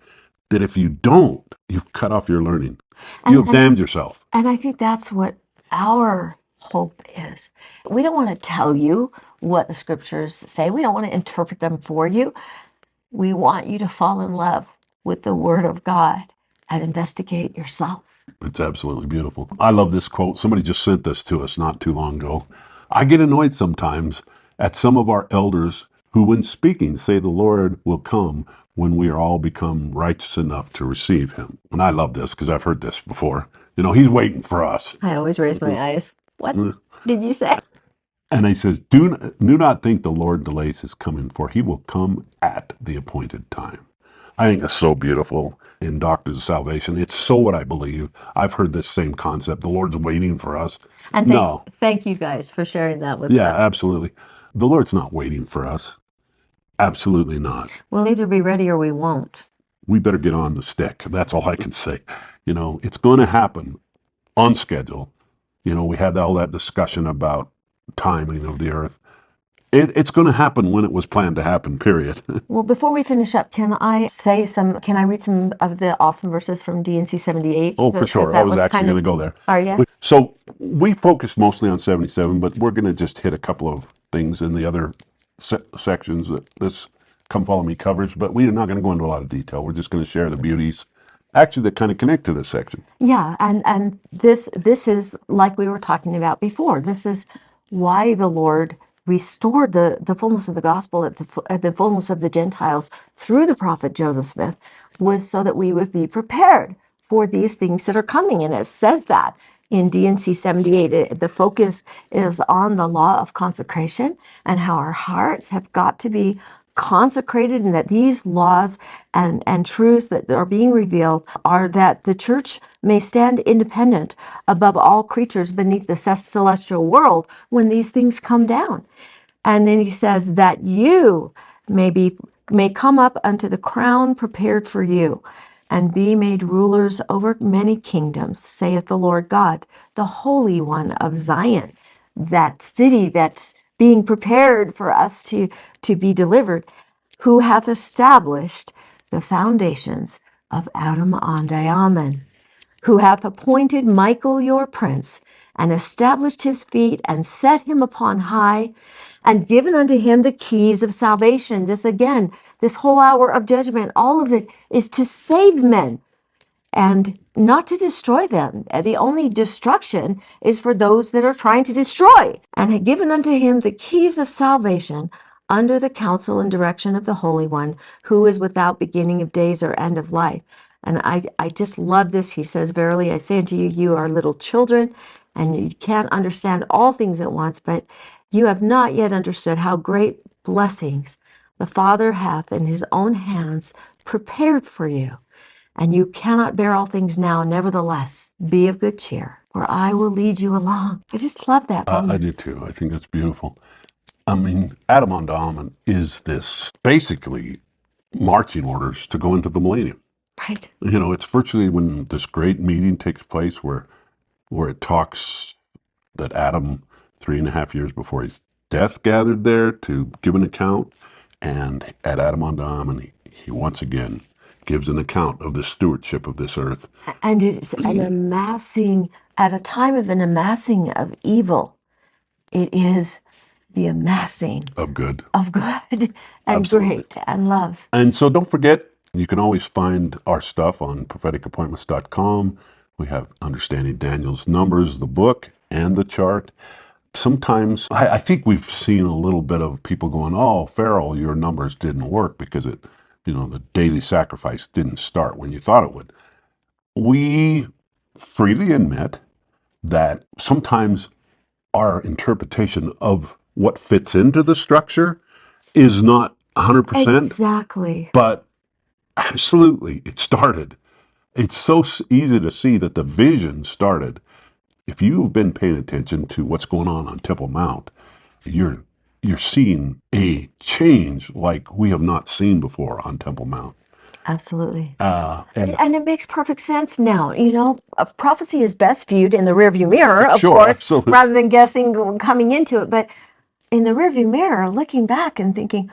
that if you don't, you've cut off your learning. You've damned yourself. And I think that's what our hope is. We don't want to tell you what the scriptures say. We don't want to interpret them for you. We want you to fall in love with the Word of God and investigate yourself. It's absolutely beautiful. I love this quote. Somebody just sent this to us not too long ago. I get annoyed sometimes at some of our elders who, when speaking, say the Lord will come when we are all become righteous enough to receive him. And I love this because I've heard this before. He's waiting for us. I always raise my eyes. What did you say? And he says, do not think the Lord delays his coming, for he will come at the appointed time. I think it's so beautiful in Doctrine of Salvation. It's so what I believe. I've heard this same concept. The Lord's waiting for us. And thank you guys for sharing that with us. Yeah, absolutely. The Lord's not waiting for us. Absolutely not. We'll either be ready or we won't. We better get on the stick. That's all I can say. It's going to happen on schedule. We had all that discussion about timing of the earth. It's going to happen when it was planned to happen, period. Well, before we finish up, can I read some of the awesome verses from D&C 78? Oh, for sure. I was actually going to go there. Are you? So we focused mostly on 77, but we're going to just hit a couple of things in the other sections that this Come Follow Me covers, but we are not going to go into a lot of detail. We're just going to share the beauties, actually, that kind of connect to this section. Yeah, and this is like we were talking about before. This is why the Lord restored the fullness of the gospel at the fullness of the Gentiles through the prophet Joseph Smith, was so that we would be prepared for these things that are coming. And it says that in D&C 78, the focus is on the law of consecration and how our hearts have got to be consecrated, and that these laws and truths that are being revealed are that the church may stand independent above all creatures beneath the celestial world when these things come down. And then he says that you may come up unto the crown prepared for you, and be made rulers over many kingdoms, saith the Lord God, the Holy One of Zion. That city that's being prepared for us to be delivered, who hath established the foundations of Adam and Diamond, who hath appointed Michael your prince, and established his feet, and set him upon high, and given unto him the keys of salvation. This again, this whole hour of judgment, all of it is to save men and not to destroy them. The only destruction is for those that are trying to destroy. And had given unto him the keys of salvation, under the counsel and direction of the Holy One, who is without beginning of days or end of life. And I just love this. He says, verily I say unto you, you are little children, and you can't understand all things at once, but you have not yet understood how great blessings the Father hath in his own hands prepared for you. And you cannot bear all things now, nevertheless, be of good cheer, for I will lead you along. I just love that. I do too. I think that's beautiful. I mean, Adam and Diamond is this basically marching orders to go into the millennium. Right. You know, it's virtually when this great meeting takes place where it talks that Adam, 3.5 years before his death, gathered there to give an account. And at Adam and Diamond, he once again gives an account of the stewardship of this earth. And it's an amassing, at a time of an amassing of evil, it is the amassing Of good. of good and Absolutely. great and love. And so don't forget, you can always find our stuff on propheticappointments.com. We have Understanding Daniel's Numbers, the book, and the chart. Sometimes I think we've seen a little bit of people going, oh, Farrell, your numbers didn't work because the daily sacrifice didn't start when you thought it would. We freely admit that sometimes our interpretation of what fits into the structure is not 100%. Exactly. But absolutely, it started. It's so easy to see that the vision started. If you've been paying attention to what's going on Temple Mount, you're seeing a change like we have not seen before on Temple Mount. Absolutely. And it makes perfect sense now. A prophecy is best viewed in the rearview mirror, of Sure, course, absolutely. rather than guessing coming into it. But in the rearview mirror, looking back and thinking,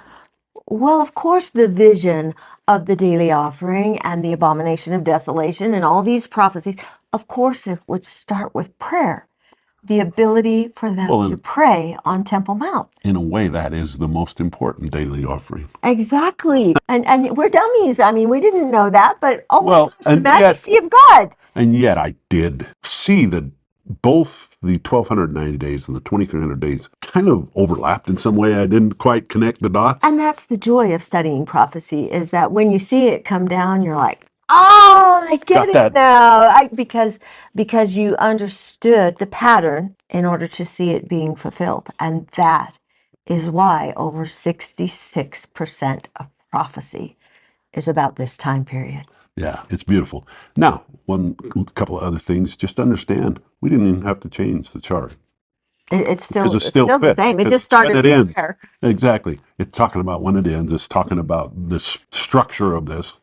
well, of course, the vision of the daily offering and the abomination of desolation and all these prophecies, of course, it would start with prayer. The ability for them to pray on Temple Mount. in a way, that is the most important daily offering. Exactly. And we're dummies. I mean, we didn't know that, but oh my gosh, the and majesty of God. And yet I did see that both the 1290 days and the 2300 days kind of overlapped in some way. I didn't quite connect the dots. And that's the joy of studying prophecy, is that when you see it come down, you're like, oh, I get it now. Because you understood the pattern in order to see it being fulfilled. And that is why over 66% of prophecy is about this time period. Yeah, it's beautiful. Now, one couple of other things, just understand, we didn't even have to change the chart. It's still the the same. It just started there. Exactly. It's talking about when it ends. It's talking about this structure of this.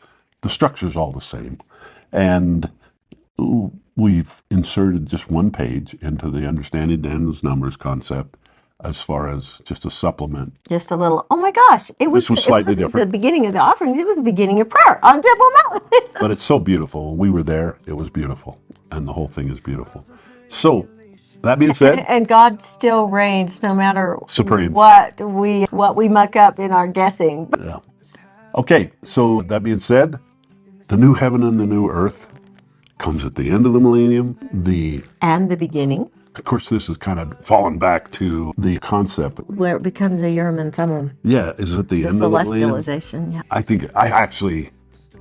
The structure is all the same. And we've inserted just one page into the Understanding Daniel's Numbers concept as far as just a supplement. Just a little, oh my gosh, it was slightly different. The beginning of the offerings. It was the beginning of prayer on Temple Mount. But it's so beautiful. We were there. It was beautiful. And the whole thing is beautiful. So, that being said, and God still reigns no matter supreme. what we muck up in our guessing. Yeah. Okay, so that being said, the new heaven and the new earth comes at the end of the millennium. And the beginning, Of course, this is kind of falling back to the concept. where it becomes a Urim and Thummim, Yeah, is it the the end of the millennium? celestialization. Yeah. I actually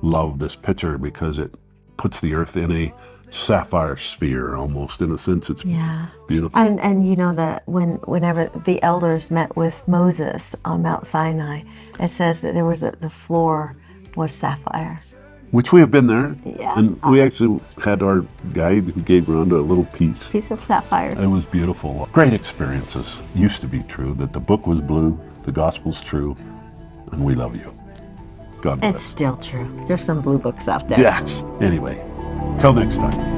love this picture because it puts the earth in a sapphire sphere almost, in a sense. It's Yeah. beautiful. And you know that whenever the elders met with Moses on Mount Sinai, it says that there was the floor was sapphire. Which we have been there. Yeah. And we actually had our guide who gave Rhonda a little piece. Piece of sapphire. It was beautiful. Great experiences. Used to be true that the book was blue, the gospel's true, and we love you. God bless. It's still true. There's some blue books out there. Yes. Anyway, till next time.